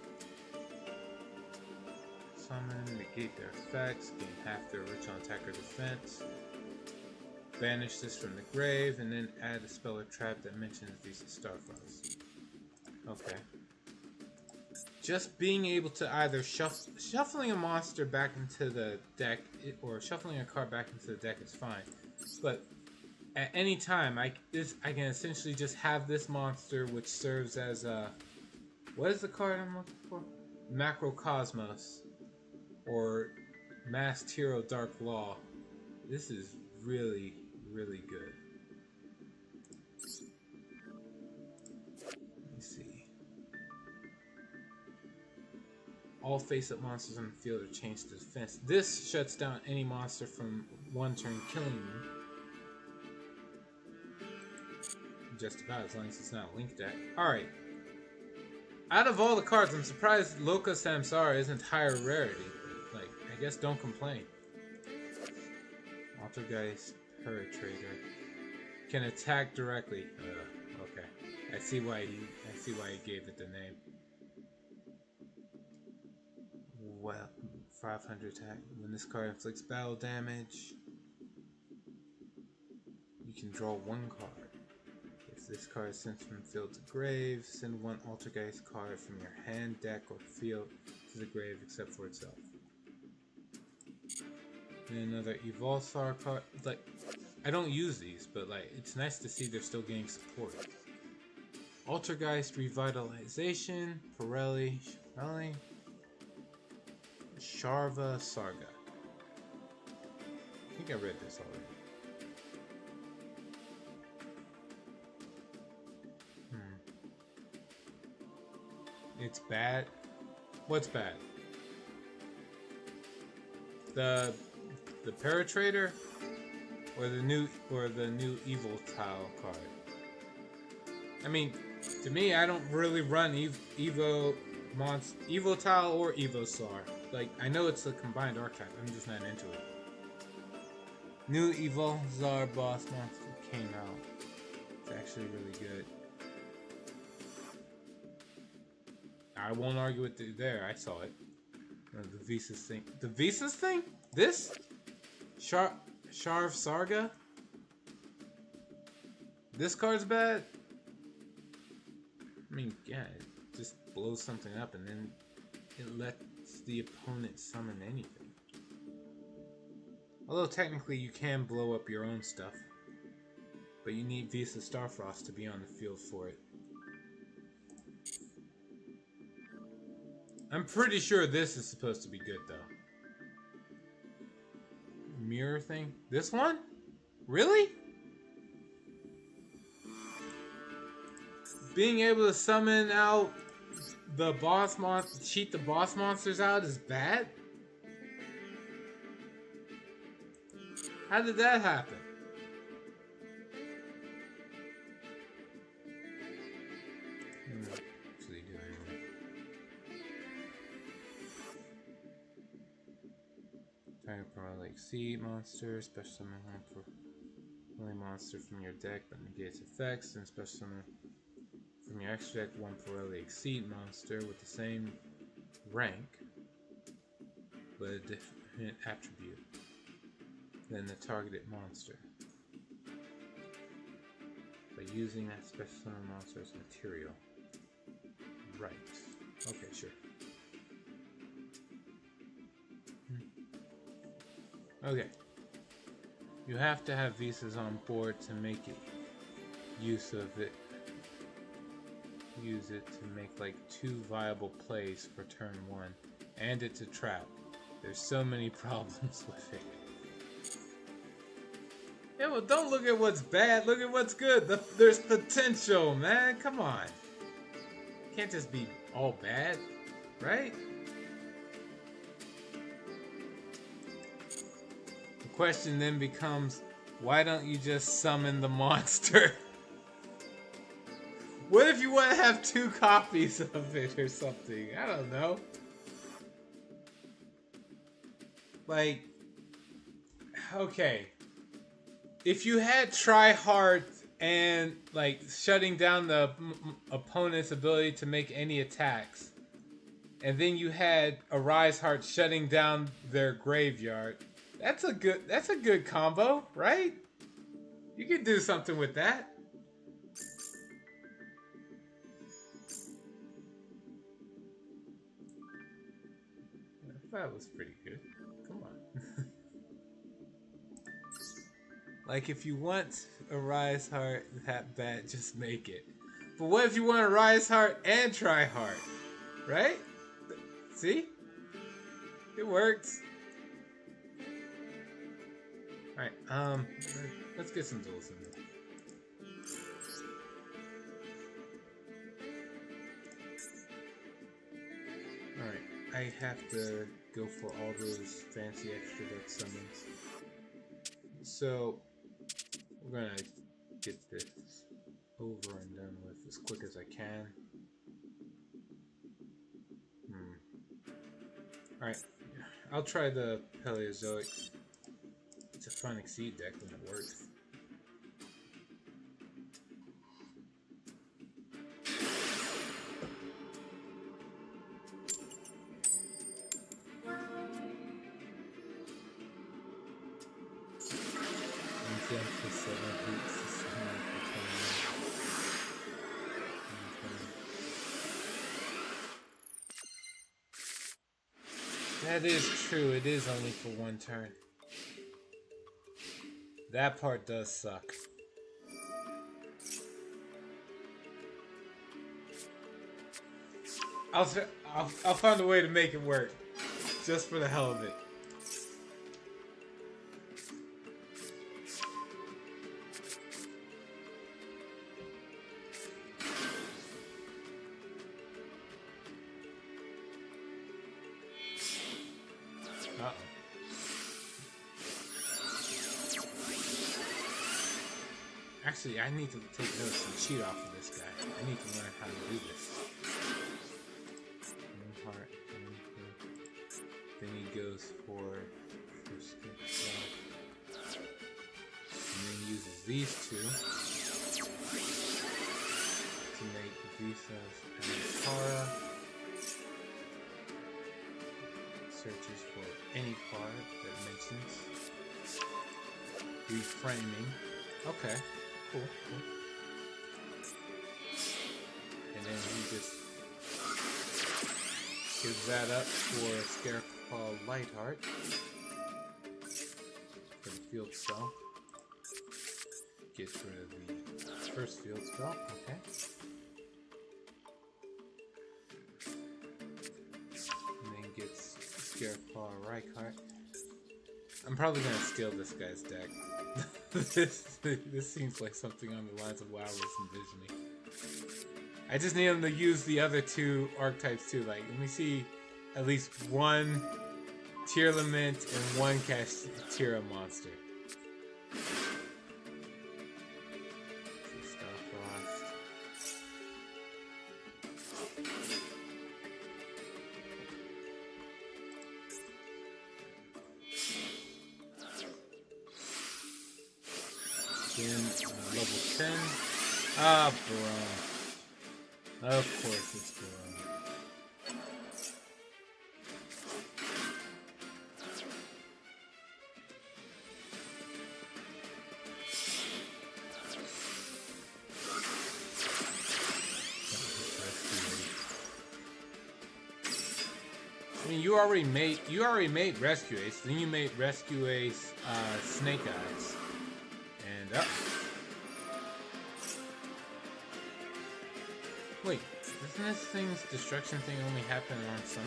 Summon, negate their effects, gain half their original attack or defense. Banish this from the grave, and then add a spell or trap that mentions Visa Starfrost. Okay. Just being able to either shuffling a monster back into the deck, or shuffling a card back into the deck is fine. But at any time, I can essentially just have this monster, which serves as a... What is the card I'm looking for? Macrocosmos. Or Masked Hero Dark Law. This is really, really good. Let me see. all face-up monsters on the field are changed to defense. This shuts down any monster from one turn killing you. Just about, as long as it's not a link deck. Alright. Out of all the cards, I'm surprised Loka Samsara isn't higher rarity. Like, I guess don't complain. Altergeist Penetrator can attack directly. Okay. I see why he gave it the name. Well, 500 attack. When this card inflicts battle damage, you can draw one card. If this card is sent from field to grave, send one Altergeist card from your hand, deck, or field to the grave except for itself. And another Evolsar card. Like, I don't use these, but like, it's nice to see they're still getting support. Altergeist Revitalization, Pirelli, Sharva Sarga. I think I read this already. It's bad. What's bad? The Paratrader or the new Evil Tile card. I mean, to me, I don't really run Evo Tile or Evosar. Like, I know it's a combined archetype. I'm just not into it. New Evolzar boss monster came out. It's actually really good. I won't argue with you there. I saw it. The Visas thing. The Visas thing? This? Sharv Sarga? This card's bad? I mean, yeah, it just blows something up and then it lets the opponent summon anything. Although technically you can blow up your own stuff. But you need Visa Starfrost to be on the field for it. I'm pretty sure this is supposed to be good, though. Mirror thing? This one? Really? Being able to summon out the boss monster, cheat the boss monsters out is bad? How did that happen? Exceed monster, special summon one for only monster from your deck but negates effects, and special summon from your extra deck one Pirelli Exceed monster with the same rank but a different attribute than the targeted monster by using that special summon monster as material. Right. Okay, sure. Okay. You have to have Visas on board to make it use it to make like 2 viable plays for turn 1. And it's a trap. There's so many problems with it. Yeah, well, don't look at what's bad, look at what's good. There's potential, man. Come on. Can't just be all bad, right? Question then becomes, why don't you just summon the monster? What if you want to have 2 copies of it or something? I don't know. Like, okay. If you had Try Hard and like shutting down the opponent's ability to make any attacks, and then you had Arise Heart shutting down their graveyard, that's a good combo, right? You could do something with that. That was pretty good. Come on. Like, if you want a Rise Heart that bad, just make it. But what if you want a Rise Heart and Try Hard? Right? See? It works. Alright, let's get some duels in there. Alright, I I have to go for all those fancy extra deck summons. So we're gonna get this over and done with as quick as I can. Alright, I'll try the Paleozoic. It's a fun Exceed deck when it works. That is true, it is only for one turn. That part does suck. I'll find a way to make it work. Just for the hell of it. Uh-oh. Actually, I need to take notes and cheat off of this guy. I need to learn how to do this. One heart, then he goes for skip, and then uses these two to make Visas and Tara. Searches for any card that mentions reframing. Okay, cool. And then he just gives that up for Scareclaw Lightheart for the field spell. Gets rid of the first field spell. Okay. Scareclaw Reichart. I'm probably gonna steal this guy's deck. this seems like something on the lines of WoW was envisioning. I just need him to use the other two archetypes too. Like, let me see at least one Tearlament and one Kashtira monster. Level 10. Ah, Baron. Of course it's Baron. I mean, you already made Rescue Ace, then you made Rescue Ace Snake Eyes. And up. Wait, doesn't this thing's destruction thing only happen around summer?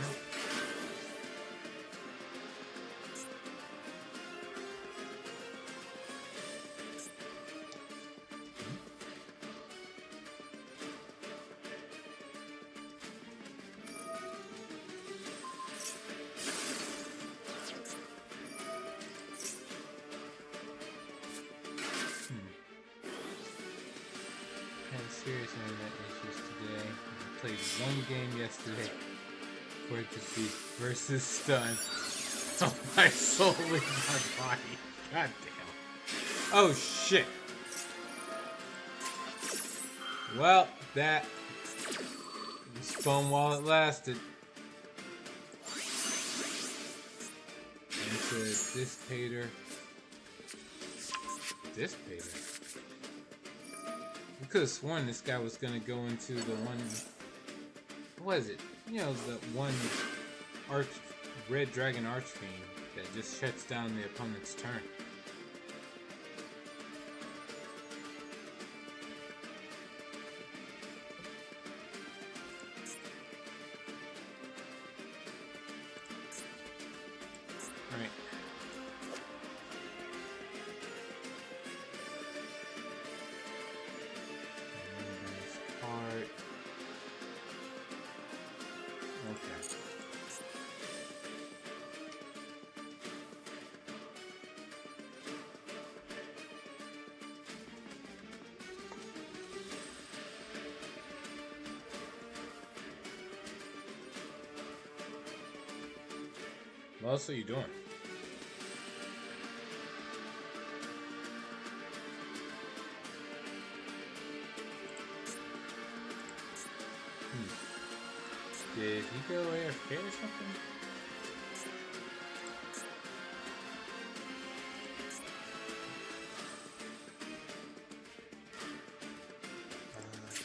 Serious internet issues today. I played one game yesterday for it to be versus stun. Oh, my soul in my body. God damn. Oh shit. Well, that was fun while it lasted. Into Dissipator. Dissipator? I could have sworn this guy was gonna go into the one. What is it? You know, the one Red Dragon Archfiend that just shuts down the opponent's turn. Alright. What else are you doing? Did he go AFK or something?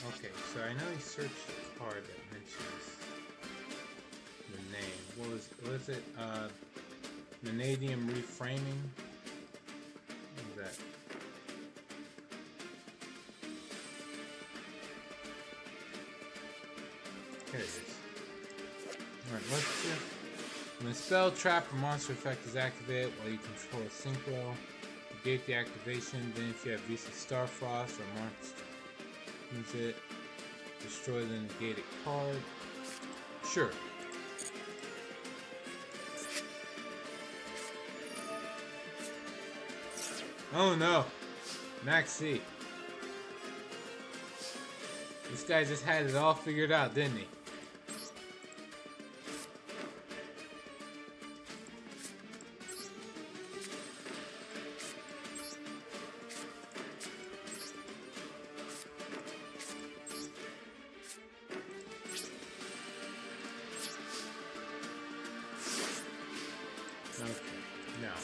Okay, so I know he searched a card that mentions the name. What was it? Vanadium reframing? What was that? Here it is. Alright, let's see. When a spell, trap, or monster effect is activated while you control a synchro, negate the activation. Then if you have Visa Starfrost or monster, use it. Destroy the negated card. Sure. Oh no! Maxi. This guy just had it all figured out, didn't he? Okay, now,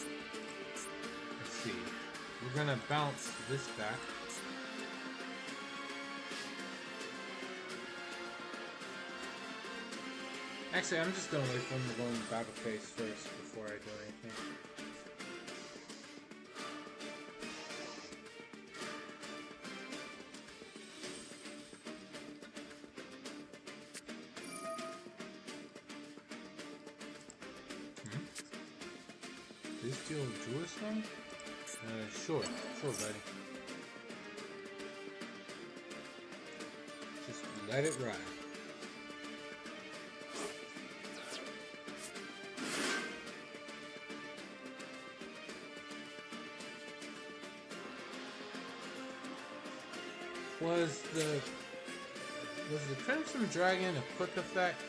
let's see. We're gonna bounce this back. Actually, I'm just gonna wait for him to go in the battle phase first before I do anything. This deal Jewish one? Sure, buddy. Just let it ride. Was the Crimson Dragon a quick effect?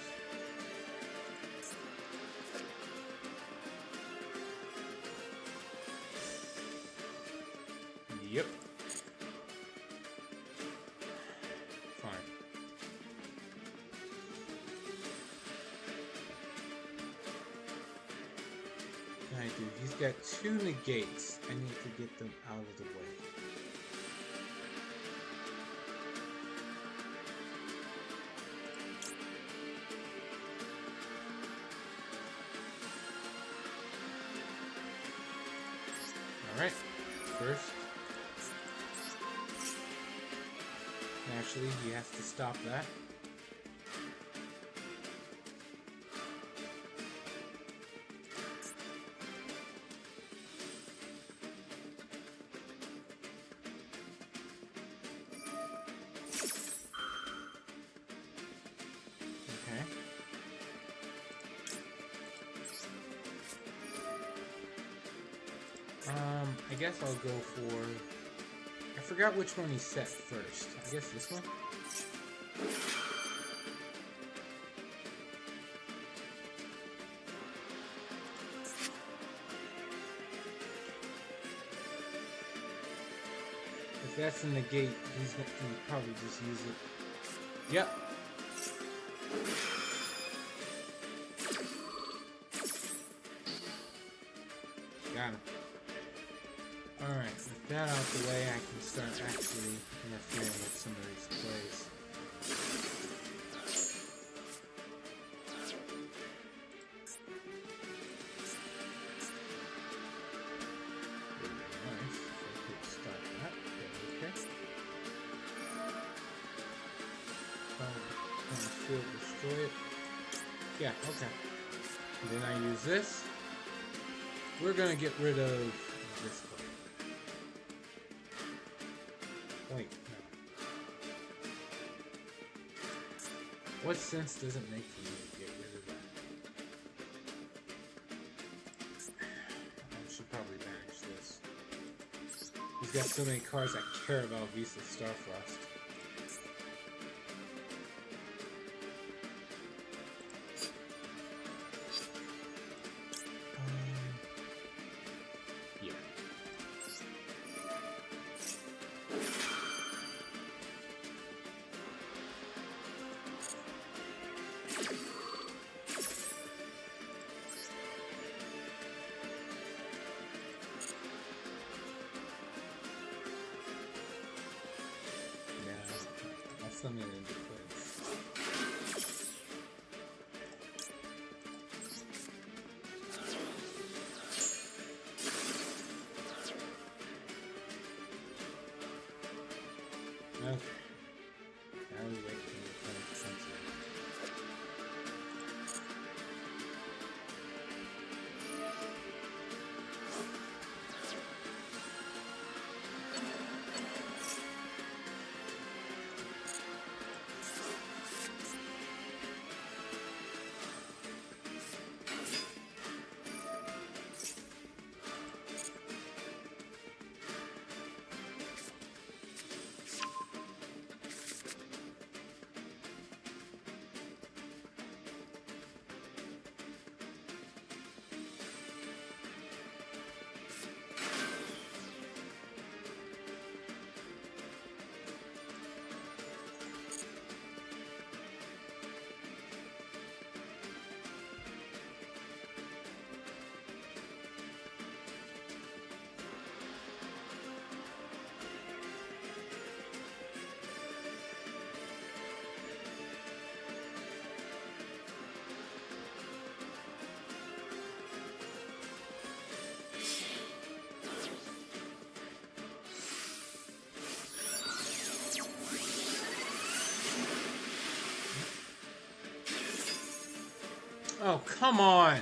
Yep. Fine. I do. He's got 2 negates. I need to get them out of the way. Alright. First. Actually, he has to stop that. Okay. I guess I'll go for... I forgot which one he set first. I guess this one? If that's in the gate, he's gonna probably just use it. Yep. Got him. Alright, with that out the way, I can start actually interfering with some of these plays. Nice. So quick start that. Okay. Field destroy it. Yeah, okay. And then I use this. We're gonna get rid of this card. Wait, no. What sense does it make for me to get rid of that? I should probably banish this. He's got so many cards that care about Visa Starfrost. something into place. Okay. Now we wait for the opponent to cancel. Oh, come on!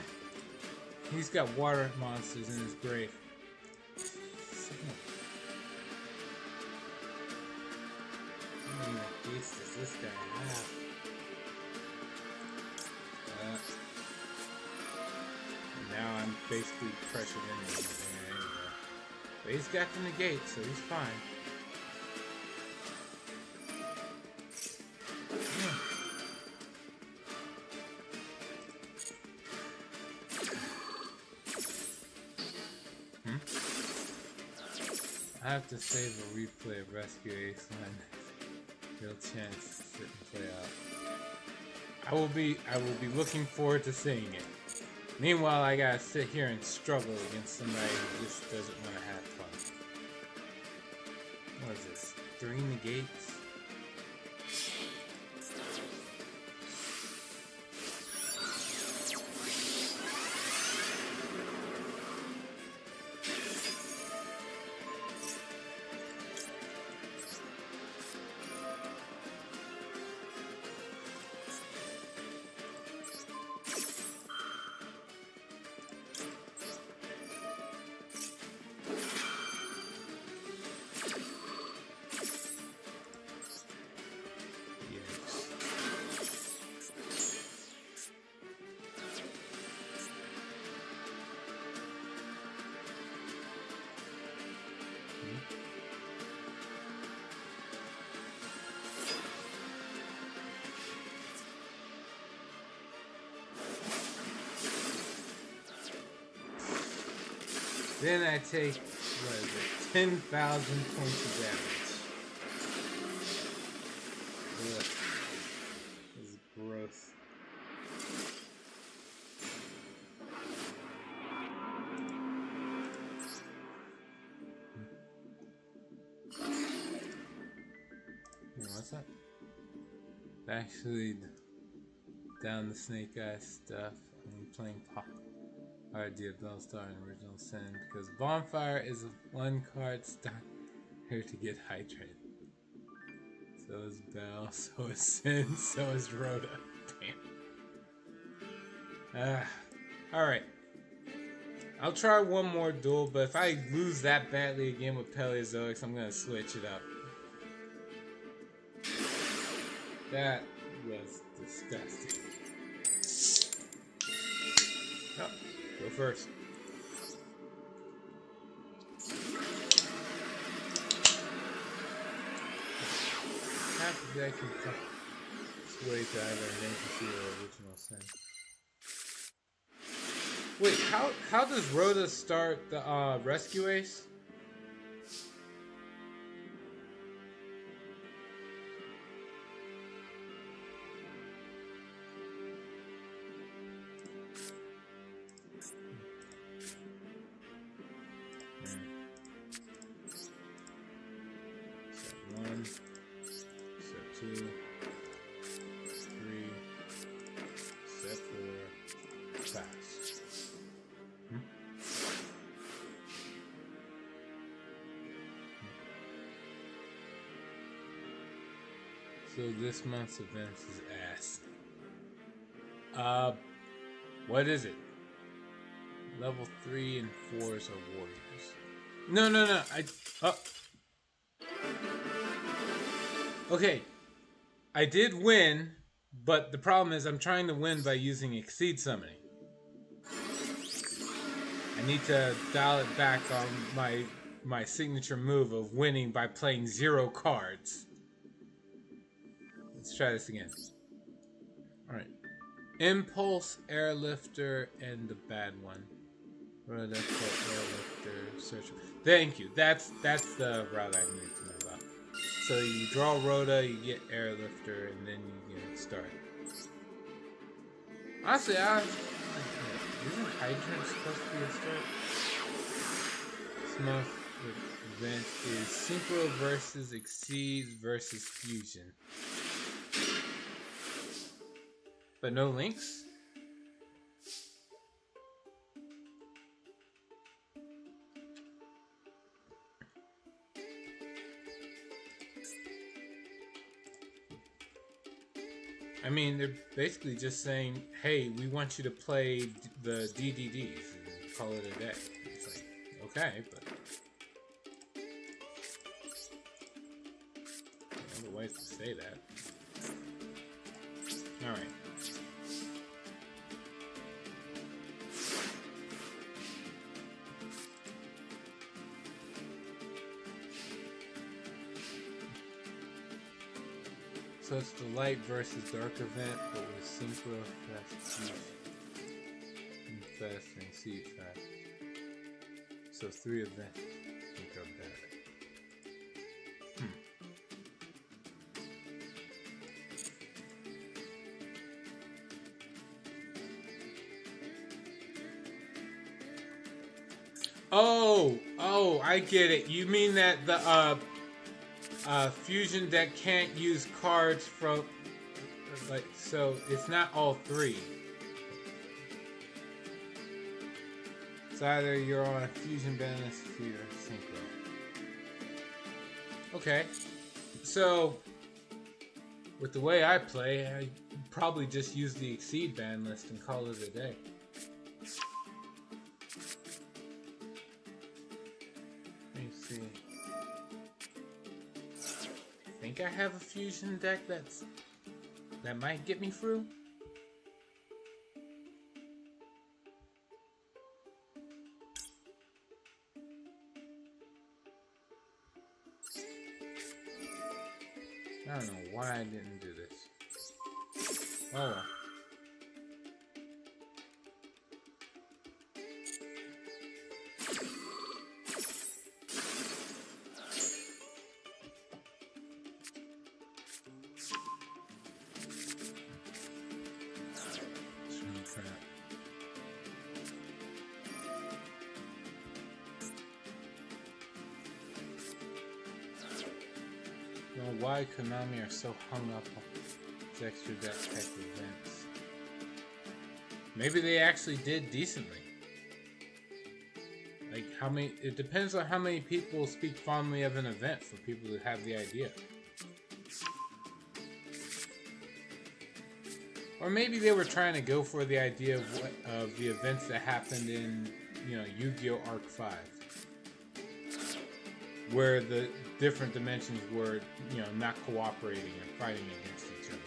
He's got water monsters in his grave. How many beasts does this guy have? Now I'm basically pressured into anything anyway. But he's got the negate, so he's fine. I have to save a replay of Rescue Ace when real chance to sit and play out. I will be looking forward to seeing it. Meanwhile, I gotta sit here and struggle against somebody who just doesn't want to have fun. What is this? 3 negates? Then I take, what is it, 10,000 points of damage. Ugh. This is gross. What's that? Actually, down the Snake Eyes stuff. I'm playing Pop. Idea of Bellstar and Original Sin because Bonfire is one card stuck here to get hydrated. So is Bell, so is Sin, so is Rhoda. Damn. Alright. I'll try one more duel, but if I lose that badly again with Paleozoics, I'm gonna switch it up. That was disgusting. Oh. Go first. Half the deck can sway to either Nancy or Original Sin. Wait, how does Rhoda start the Rescue Ace? 2, 3, set 4, pass. So this month's events is ass. What is it? Level 3 and 4s are warriors. No. Okay. I did win, but the problem is I'm trying to win by using Exceed Summoning. I need to dial it back on my signature move of winning by playing 0 cards. Let's try this again. Alright. Impulse, Airlifter, and the bad one. Rhoda, Airlifter, search. Thank you. That's the route I needed to know about. So you draw Rhoda, you get Airlifter, and then you get started. Honestly, isn't Hydrant supposed to be a start? This month event is Synchro versus Exceed versus Fusion. But no links? I mean, they're basically just saying, hey, we want you to play the DDDs and call it a day. It's like, okay, but... there are other ways to say that. Alright. So it's the light versus dark event, but with Synchro, Fast, Fast, and Seed Fast. So 3 events I think are better. Oh, I get it. You mean that the fusion deck can't use cards from, like, so it's not all 3. It's either you're on a fusion balance feed or synchro. Okay, so with the way I play, I probably just use the Exceed ban list and call it a day. Let me see. I think I have a fusion deck that might get me through. I don't know why I didn't do this. Oh well. Why Konami are so hung up on these extra deck type events. Maybe they actually did decently. Like how many, it depends on how many people speak fondly of an event for people to have the idea. Or maybe they were trying to go for the idea of the events that happened in, Yu-Gi-Oh! Arc 5. Where the different dimensions were, not cooperating or fighting against each other.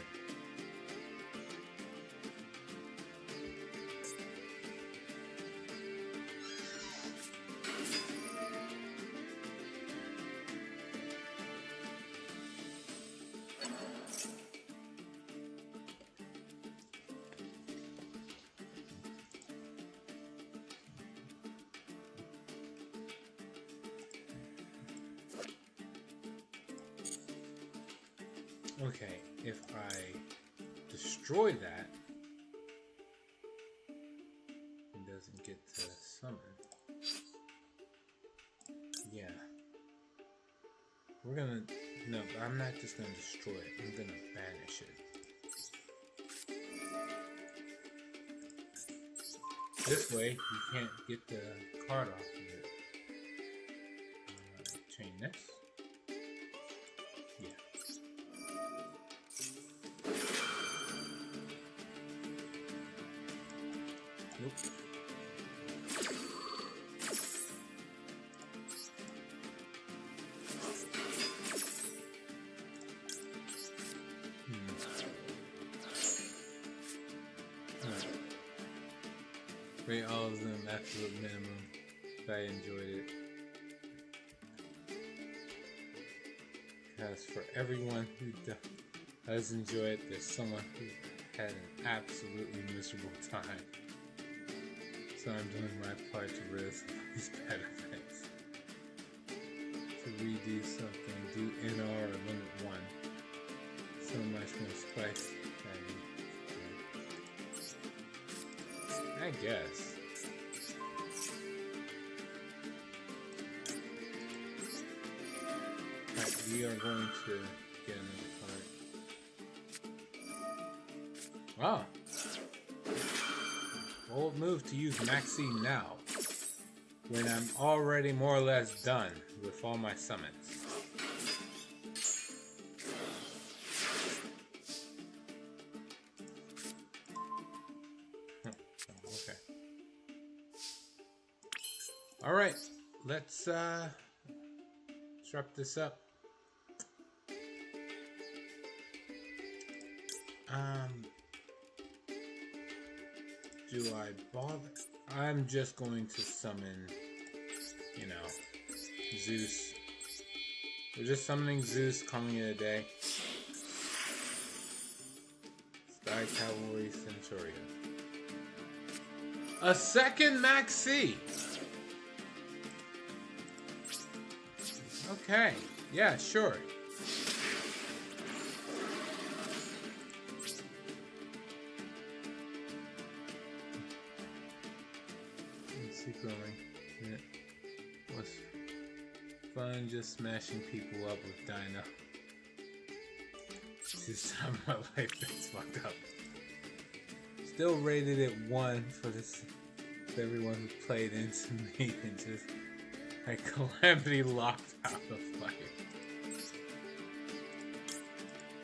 Okay, if I destroy that, it doesn't get to summon. Yeah. We're gonna No, but I'm not just gonna destroy it. I'm gonna banish it. This way, you can't get the card off of it. Chain this. Yeah. Nope. Rate all of them absolute minimum. If I enjoyed it. Because for everyone who does enjoy it, there's someone who had an absolutely miserable time. So I'm doing my part to rid some of these bad effects. To redo something, do NR or limit 1. So much more spice. I guess. Alright, we are going to get another card. Ah! Bold move to use Maxi now, when I'm already more or less done with all my summons. Alright, let's wrap this up. Do I bother? I'm just going to summon, you know, Zeus. We're just summoning Zeus, calling it a day. Sky Cavalry Centurion. A second Maxi! Okay, yeah, sure. Secret ring. Yeah. Was fun just smashing people up with Dino. This time of my life that's fucked up. Still rated it 1 for this for everyone who played into me and just like Calamity locked out of fire.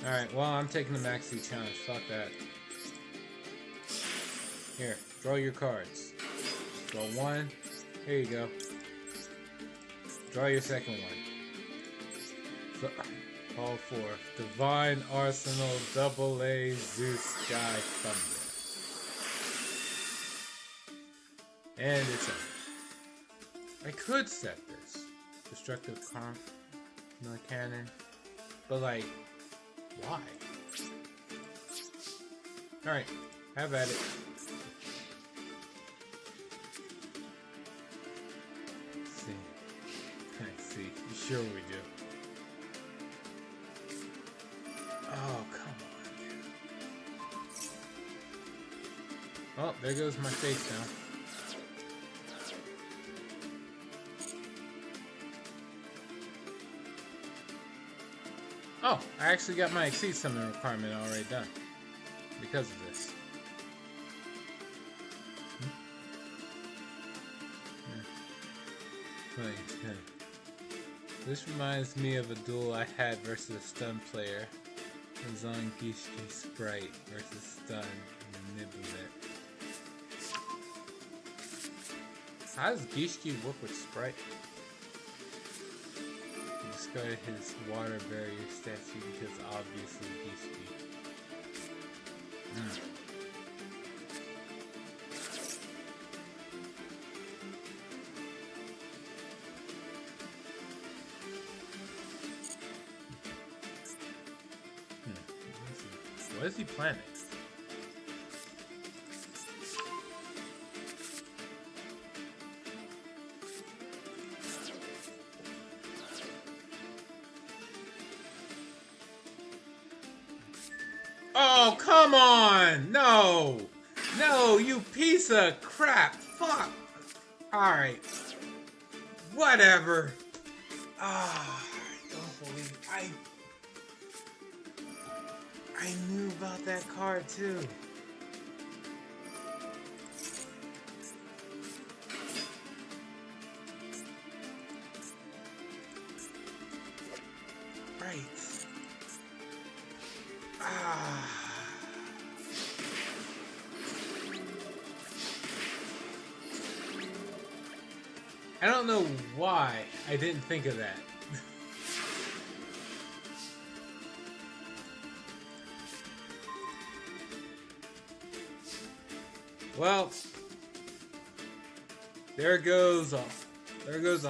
Alright, well I'm taking the Maxi challenge, fuck that. Here, draw your cards. Draw 1. Here you go. Draw your second one. So, call for Divine Arsenal AA Zeus Sky Thunder. And it's over. I could set this. Destructive Cannon. But like, why? Alright, have at it. Sure we do. Oh, come on. Oh, there goes my face now. Oh, I actually got my Exceed Summon requirement already done. Because of this. This reminds me of a duel I had versus a stun player. It was on Gishki Sprite versus Stun and Nibblet. How does Gishki work with Sprite? He discarded his water barrier statue because obviously Gishki. What is he planning? Oh, come on! No! No, you piece of crap! Fuck! Alright. Whatever. I don't believe I knew about that card too. Right. Ah. I don't know why I didn't think of that. Well, there goes a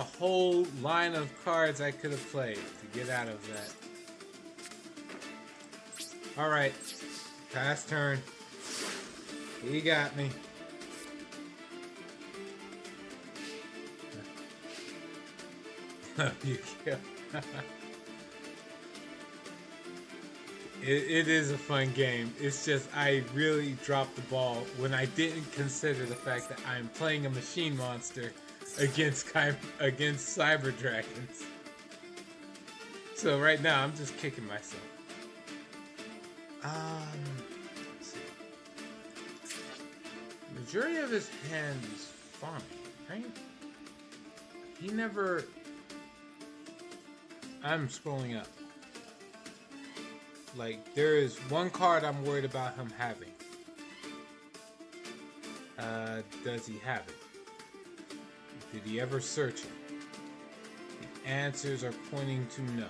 whole line of cards I could have played to get out of that. All right, pass turn. He got me. You kill. It is a fun game. It's just I really dropped the ball when I didn't consider the fact that I'm playing a machine monster against Cyber Dragons. So right now I'm just kicking myself. Let's see. Majority of his hand is fine, right? He never. I'm scrolling up. Like, there is one card I'm worried about him having. Does he have it? Did he ever search it? The answers are pointing to no.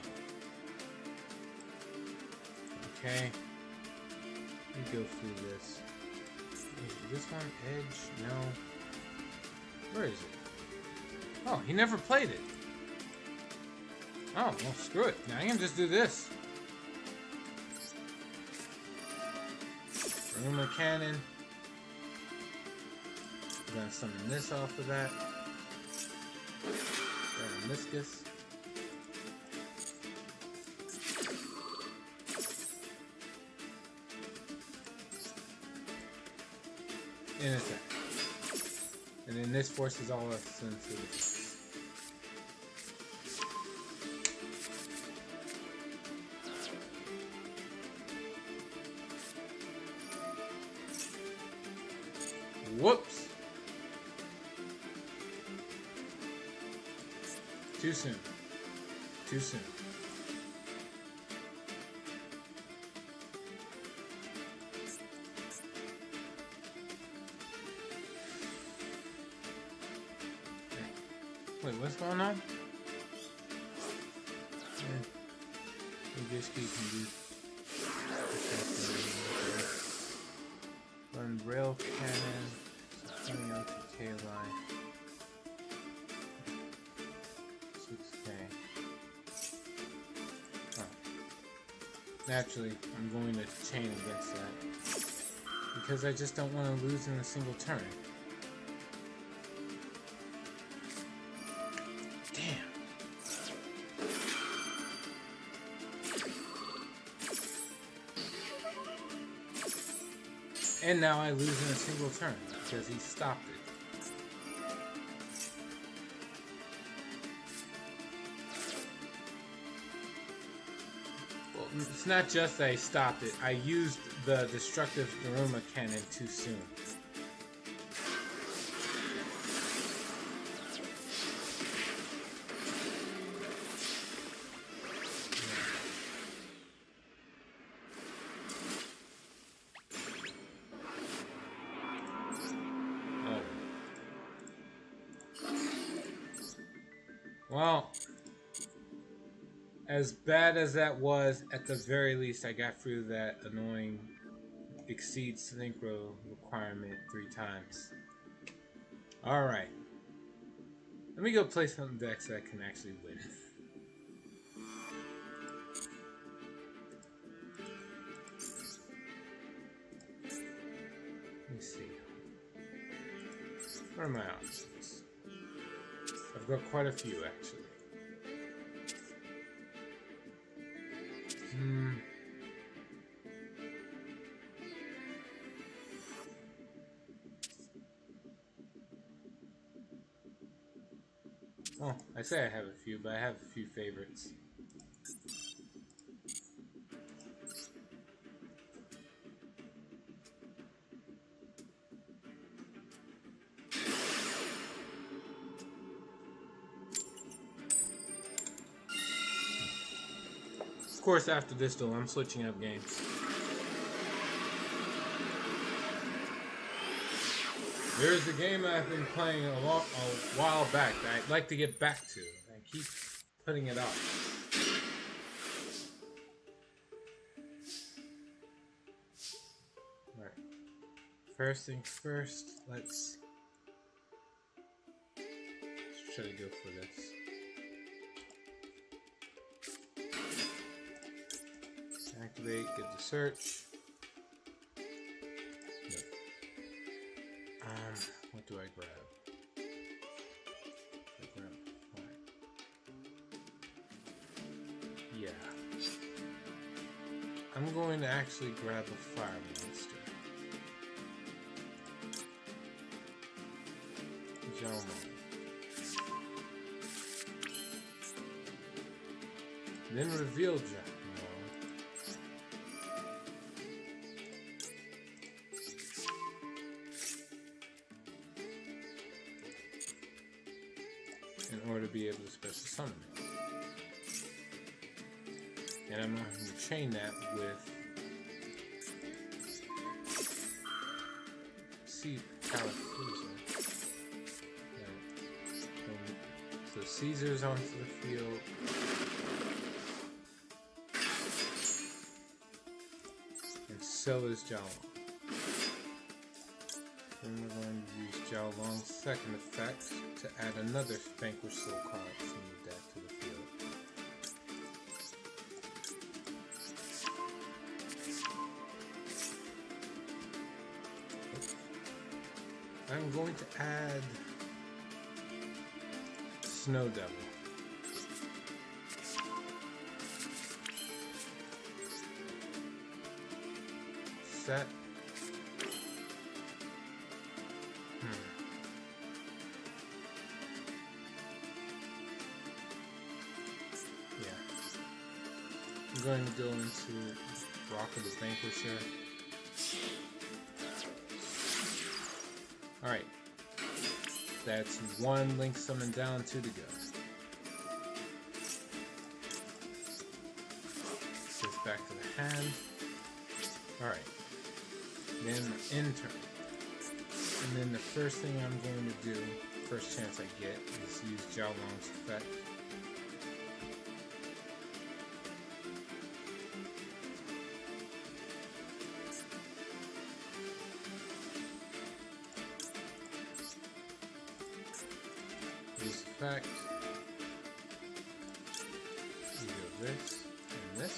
Okay. Let me go through this. Is this one edge? No. Where is it? Oh, he never played it. Oh, well, screw it. Now I can just do this. Rumor Cannon. We're gonna summon this off of that. Miscus. And attack. And then this forces all us into the Whoops! Too soon. Too soon. Wait, what's going on? We just keep can do. Run rail cannon. Coming out to K-line. 6K. Oh. Naturally, I'm going to chain against that. Because I just don't want to lose in a single turn. Damn. And now I lose in a single turn because he stopped it. Well, it's not just that I stopped it. I used the destructive Daruma cannon too soon. Well, as bad as that was, at the very least I got through that annoying exceed synchro requirement 3 times. Alright. Let me go play some decks that I can actually win. Let me see. What are my options? I've got quite a few actually. Well, I say I have a few, but I have a few favorites. course, after this though, I'm switching up games. There's a game I've been playing a while back that I'd like to get back to. I keep putting it off. Alright. First things first, let's try to go for this. Activate, get the search. What do I grab? I grab fire. Yeah. I'm going to actually grab a fire monster. Jalmon. Then reveal Jalmon. In order to be able to special summon it. And I'm going to chain that with Caesar. So Caesar's onto the field. And so is Jalon. Then we're going to use Jalon's second effect to add another Vanquish Soul card from the deck to the field. I'm going to add Snow Devil. Set. I'm going to go into Rock of the Vanquisher. Alright. That's one Link summon down, 2 to go. Goes back to the hand. Alright. Then end turn. And then the first thing I'm going to do, first chance I get, is use Jalon's effect. Use effect. Either this and this.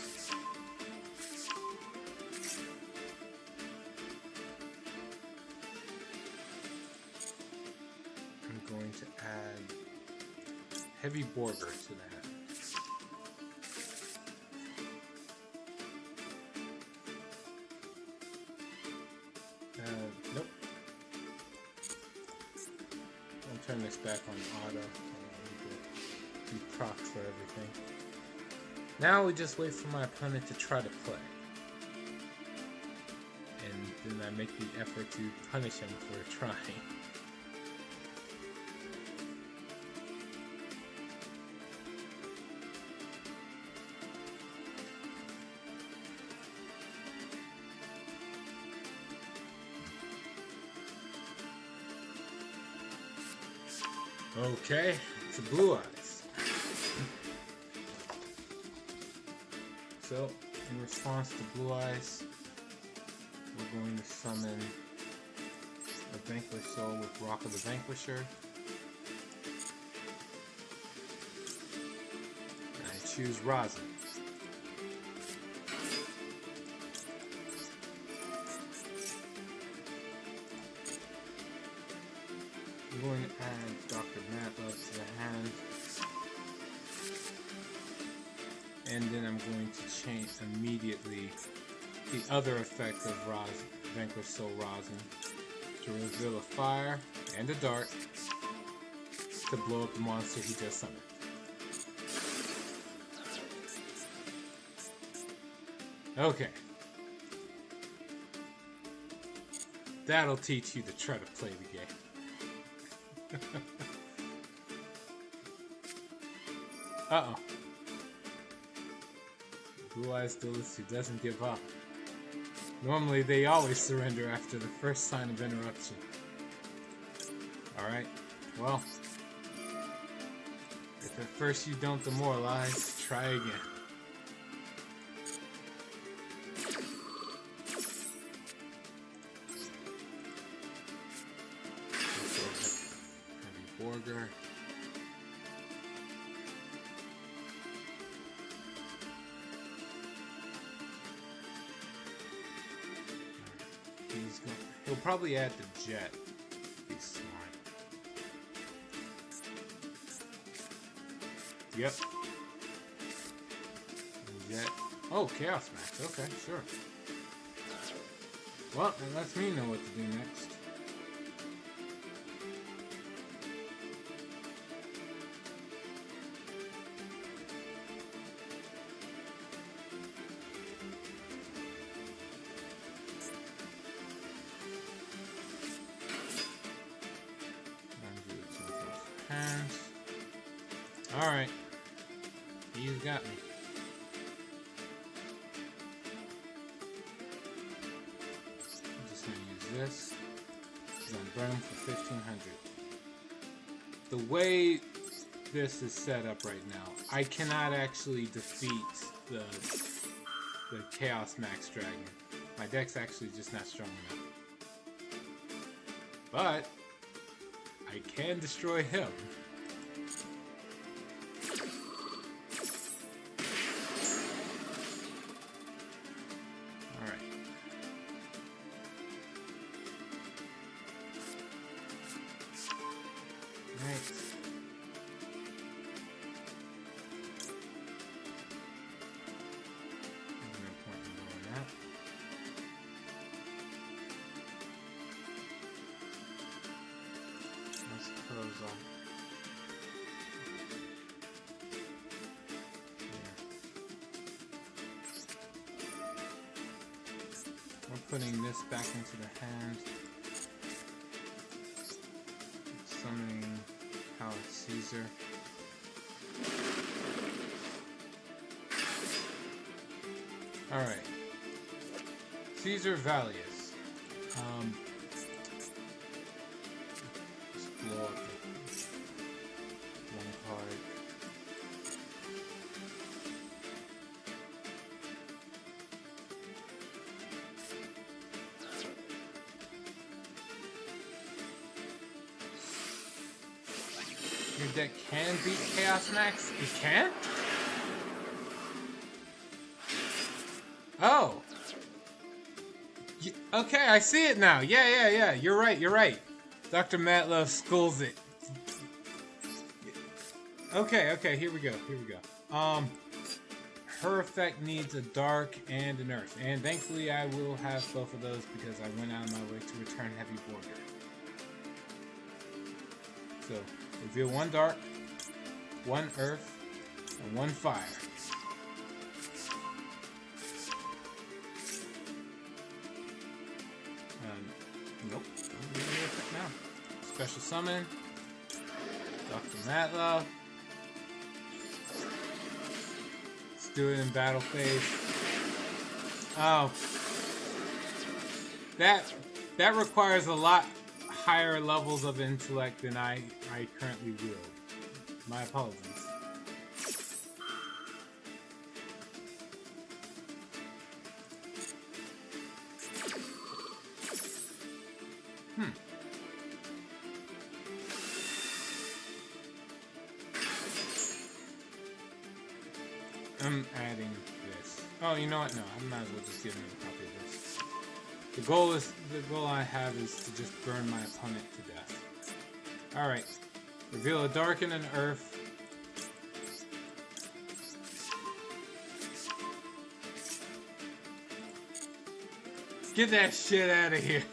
I'm going to add Heavy Borger to the hand. Nope. I'll turn this back on auto. Do proc for everything. Now we just wait for my opponent to try to play. And then I make the effort to punish him for trying. Okay, it's a Blue Eyes. So, in response to Blue Eyes, we're going to summon a Vanquish Soul with Rock of the Vanquisher. And I choose Rosin. I'm going to add Dr. Matlab to the hand. And then I'm going to change immediately the other effect of Vanquish Soul Rosin to reveal a fire and a dart to blow up the monster he just summoned. Okay. That'll teach you to try to play the game. Uh-oh. Blue Eyes Duelist who doesn't give up. Normally, they always surrender after the first sign of interruption. Alright, well, if at first you don't demoralize, try again. Heavy Borger. He'll probably add the jet. He's smart. Yep. Jet. Oh, Chaos Max. Okay, sure. Well, that lets me know what to do next. Alright. He's got me. I'm just going to use this. I'm going to burn him for 1500. The way this is set up right now, I cannot actually defeat the Chaos Max Dragon. My deck's actually just not strong enough. But I can destroy him. We're putting this back into the hand. Summoning Howard Caesar. Alright. Caesar Valius. Just blow up one card. Your deck can beat Chaos Max? It can? Oh! Okay, I see it now. Yeah. You're right. Dr. Matlove schools it. Okay, here we go. Her effect needs a dark and an earth. And thankfully I will have both of those because I went out of my way to return Heavy Borger. So, reveal one dark, one earth, and one fire. Nope. I'm doing the effect now. Special summon. Dr. Matlove. Let's do it in battle phase. Oh. That requires a lot higher levels of intellect than I currently wield. My apologies. I'm adding this. Oh, you know what? No, I might as well just give him a copy of this. The goal I have is to just burn my opponent to death. Alright. Reveal a dark and an earth. Get that shit out of here.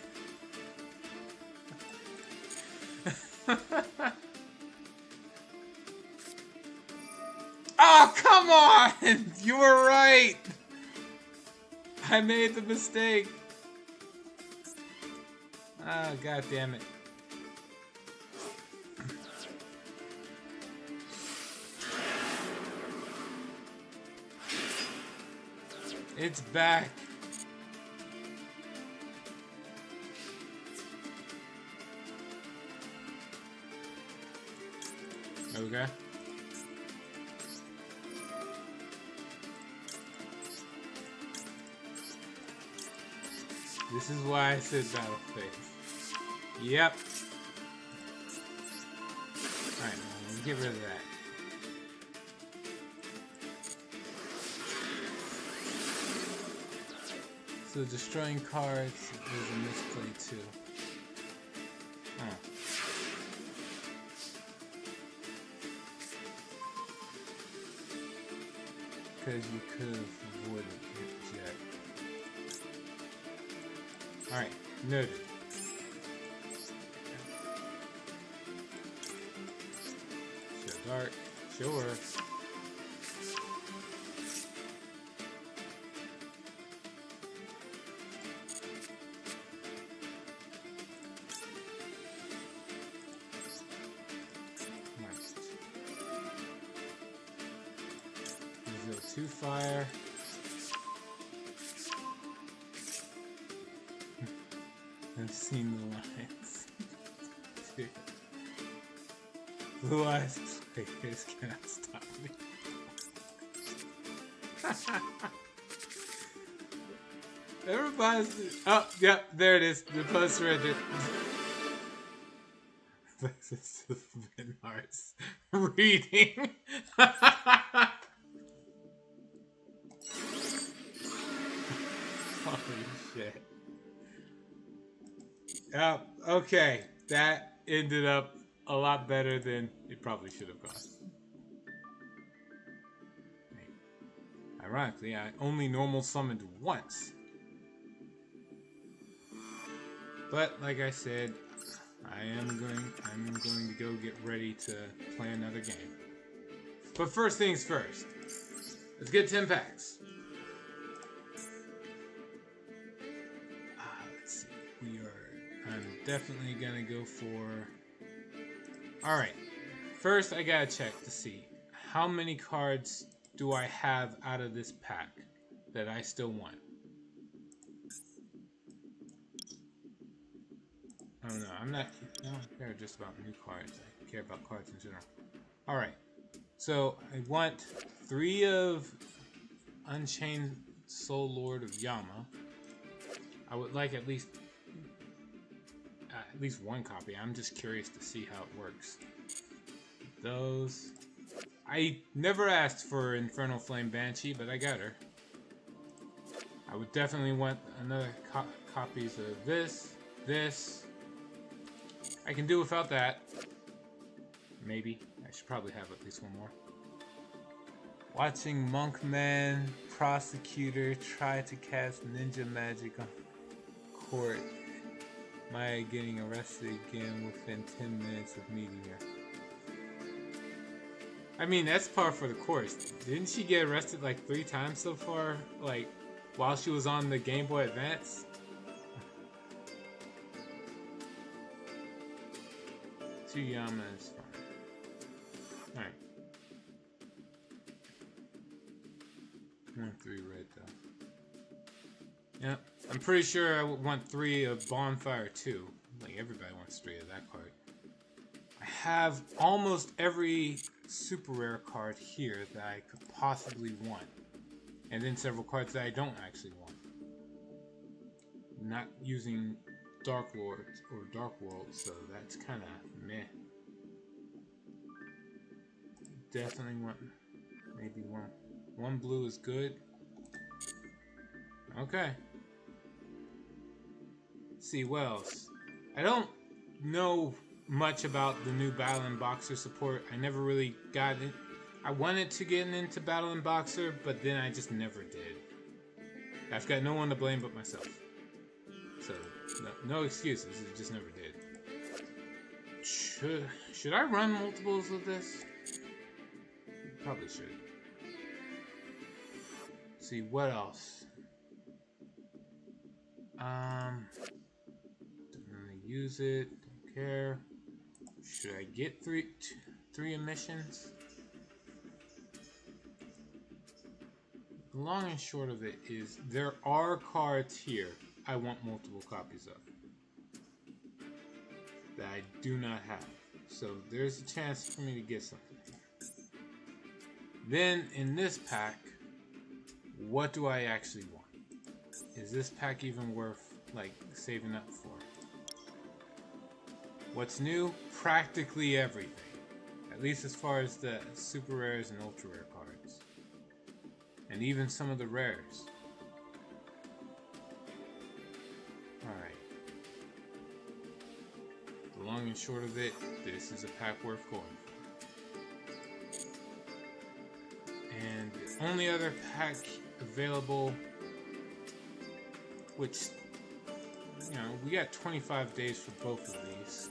Oh, come on! You were right! I made the mistake. Ah, god damn it. It's back. Okay. This is why I said battle phase. Yep. Alright, let's get rid of that. So destroying cards is a misplay too. Oh. Because you could have avoided it, Jack. Alright, noted. Show dark, sure. Two fire. I've seen the lines. Blue eyes players cannot stop me. Everybody's. Oh, yep, there it is. The post Reddit. This is Vinar's reading. Holy shit. Okay. That ended up a lot better than it probably should have gone. Ironically, I only normal summoned once. But like I said, I'm going to go get ready to play another game. But first things first. Let's get 10 packs. Let's see. I'm definitely gonna go for. Alright. First, I gotta check to see how many cards do I have out of this pack that I still want. I don't know. I don't care just about new cards. I care about cards in general. Alright. So, I want 3 of Unchained Soul Lord of Yama. I would like at least one copy. I'm just curious to see how it works. Those. I never asked for Infernal Flame Banshee, but I got her. I would definitely want another copies of this. I can do without that. Maybe. I should probably have at least one more. Watching Monkman Prosecutor try to cast ninja magic on court. Maya getting arrested again within 10 minutes of meeting her. I mean, that's par for the course. Didn't she get arrested like 3 times so far? Like, while she was on the Game Boy Advance? 2 Yama is fine. Alright. 1 3 red though. Yep. I'm pretty sure I would want 3 of Bonfire too. Like, everybody wants 3 of that card. I have almost every super rare card here that I could possibly want. And then several cards that I don't actually want. Not using Dark Lords or Dark World, so that's kind of meh. Definitely want maybe one blue is good. Okay. Let's see what else. I don't know much about the new Battle and Boxer support. I never really got it. I wanted to get into Battle and Boxer, but then I just never did. I've got no one to blame but myself. So, no excuses. I just never did. Should I run multiples of this? Probably should. Let's see, what else? Don't really use it. Don't care. Should I get three emissions? the long and short of it is there are cards here I want multiple copies of that I do not have. So there's a chance for me to get something here. Then in this pack, what do I actually want? Is this pack even worth like saving up for? What's new? Practically everything. At least as far as the super rares and ultra rare cards. And even some of the rares. Alright. The long and short of it, this is a pack worth going for. And the only other pack available, which, you know, we got 25 days for both of these.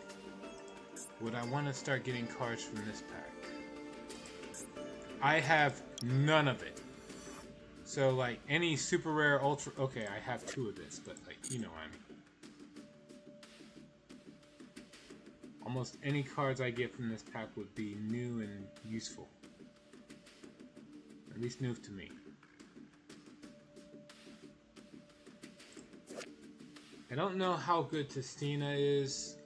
Would I want to start getting cards from this pack? I have none of it. So, like, any super rare, ultra... Okay, I have 2 of this, but, like, you know what I mean. Almost any cards I get from this pack would be new and useful. At least new to me. I don't know how good Testina is.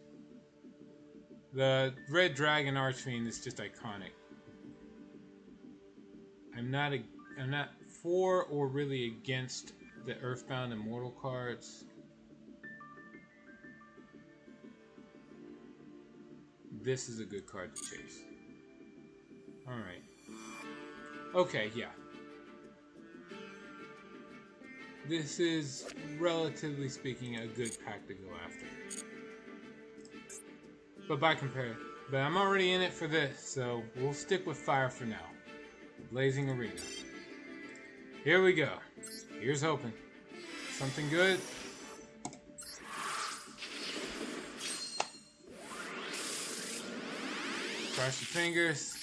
The Red Dragon Archfiend is just iconic. I'm not for or really against the Earthbound Immortal cards. This is a good card to chase. Alright. Okay, yeah. This is, relatively speaking, a good pack to go after. But I'm already in it for this, so we'll stick with fire for now. Blazing Arena. Here we go. Here's hoping. Something good. Cross your fingers.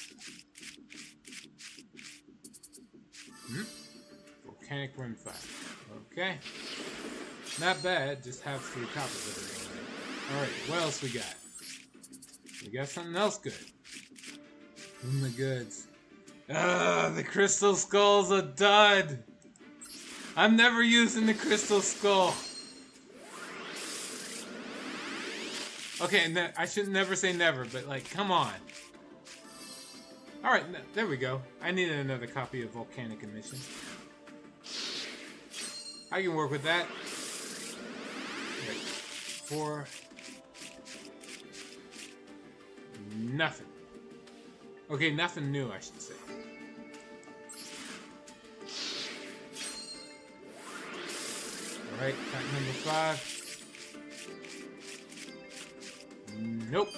Volcanic Rimfire. Okay. Not bad, just have 3 copies of it. Alright, what else we got? We got something else good. In the goods. The Crystal Skull's a dud! I'm never using the Crystal Skull! Okay, I should never say never, but like, come on. Alright, there we go. I needed another copy of Volcanic Emission. I can work with that. Right. 4. Nothing. Okay, nothing new, I should say. Alright, pack number 5. Nope.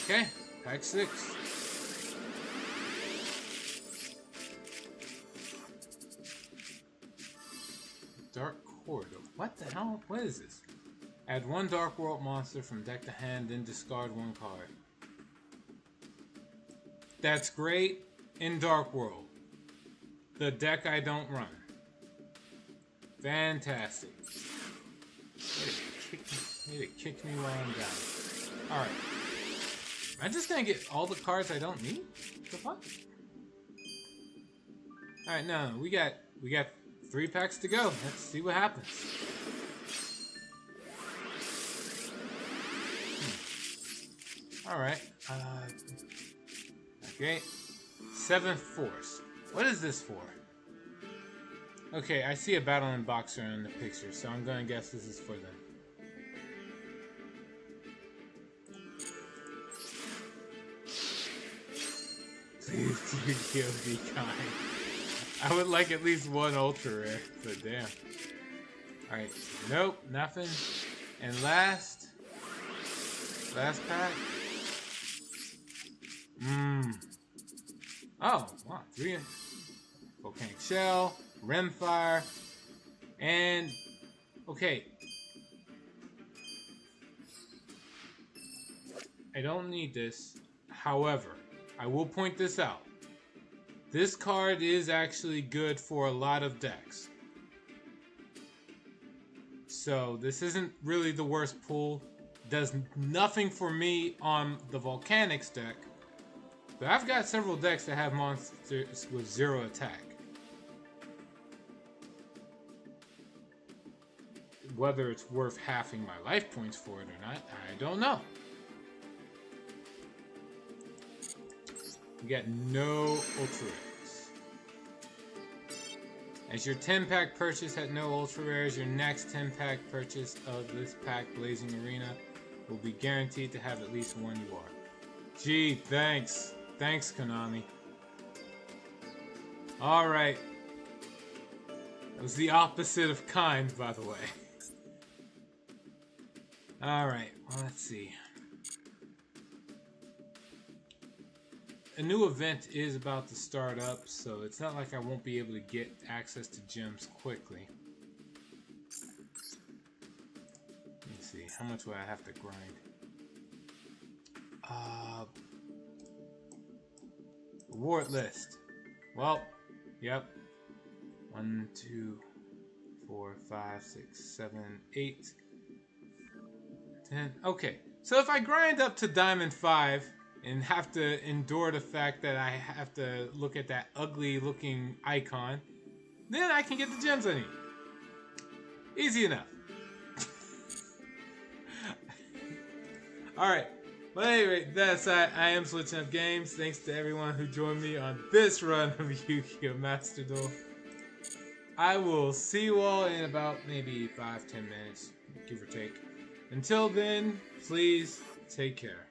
Okay, pack 6. Dark Corridor. What the hell? What is this? Add 1 Dark World monster from deck to hand, then discard 1 card. That's great in Dark World. The deck I don't run. Fantastic. It kicked me while I'm down. Alright. Am I just gonna get all the cards I don't need? What the fuck? Alright, no, we got 3 packs to go. Let's see what happens. Alright. Okay. 7th Force. What is this for? Okay, I see a Battling Boxer in the picture, so I'm gonna guess this is for them. Please do kill, be kind. I would like at least 1 ultra rare, but damn. Alright, nope, nothing. And last pack. Oh, wow, 3. Volcanic Shell, Rimfire, and okay. I don't need this. However, I will point this out. This card is actually good for a lot of decks. So this isn't really the worst pull. Does nothing for me on the Volcanics deck. But I've got several decks that have monsters with 0 attack. Whether it's worth halving my life points for it or not, I don't know. You get no ultra rares. As your 10-pack purchase had no ultra rares, your next 10-pack purchase of this pack, Blazing Arena, will be guaranteed to have at least one UR. Gee, thanks. Thanks, Konami. Alright. That was the opposite of kind, by the way. Alright, well, let's see. A new event is about to start up, so it's not like I won't be able to get access to gems quickly. Let me see, how much would I have to grind? Reward list. Well, yep. 1, 2, 4, 5, 6, 7, 8, 10. Okay, so if I grind up to Diamond 5 and have to endure the fact that I have to look at that ugly looking icon, then I can get the gems I need. Easy enough. Alright, but anyway, that's I am Switching Up Games. Thanks to everyone who joined me on this run of Yu-Gi-Oh! Master Duel. I will see you all in about maybe 5-10 minutes, give or take. Until then, please take care.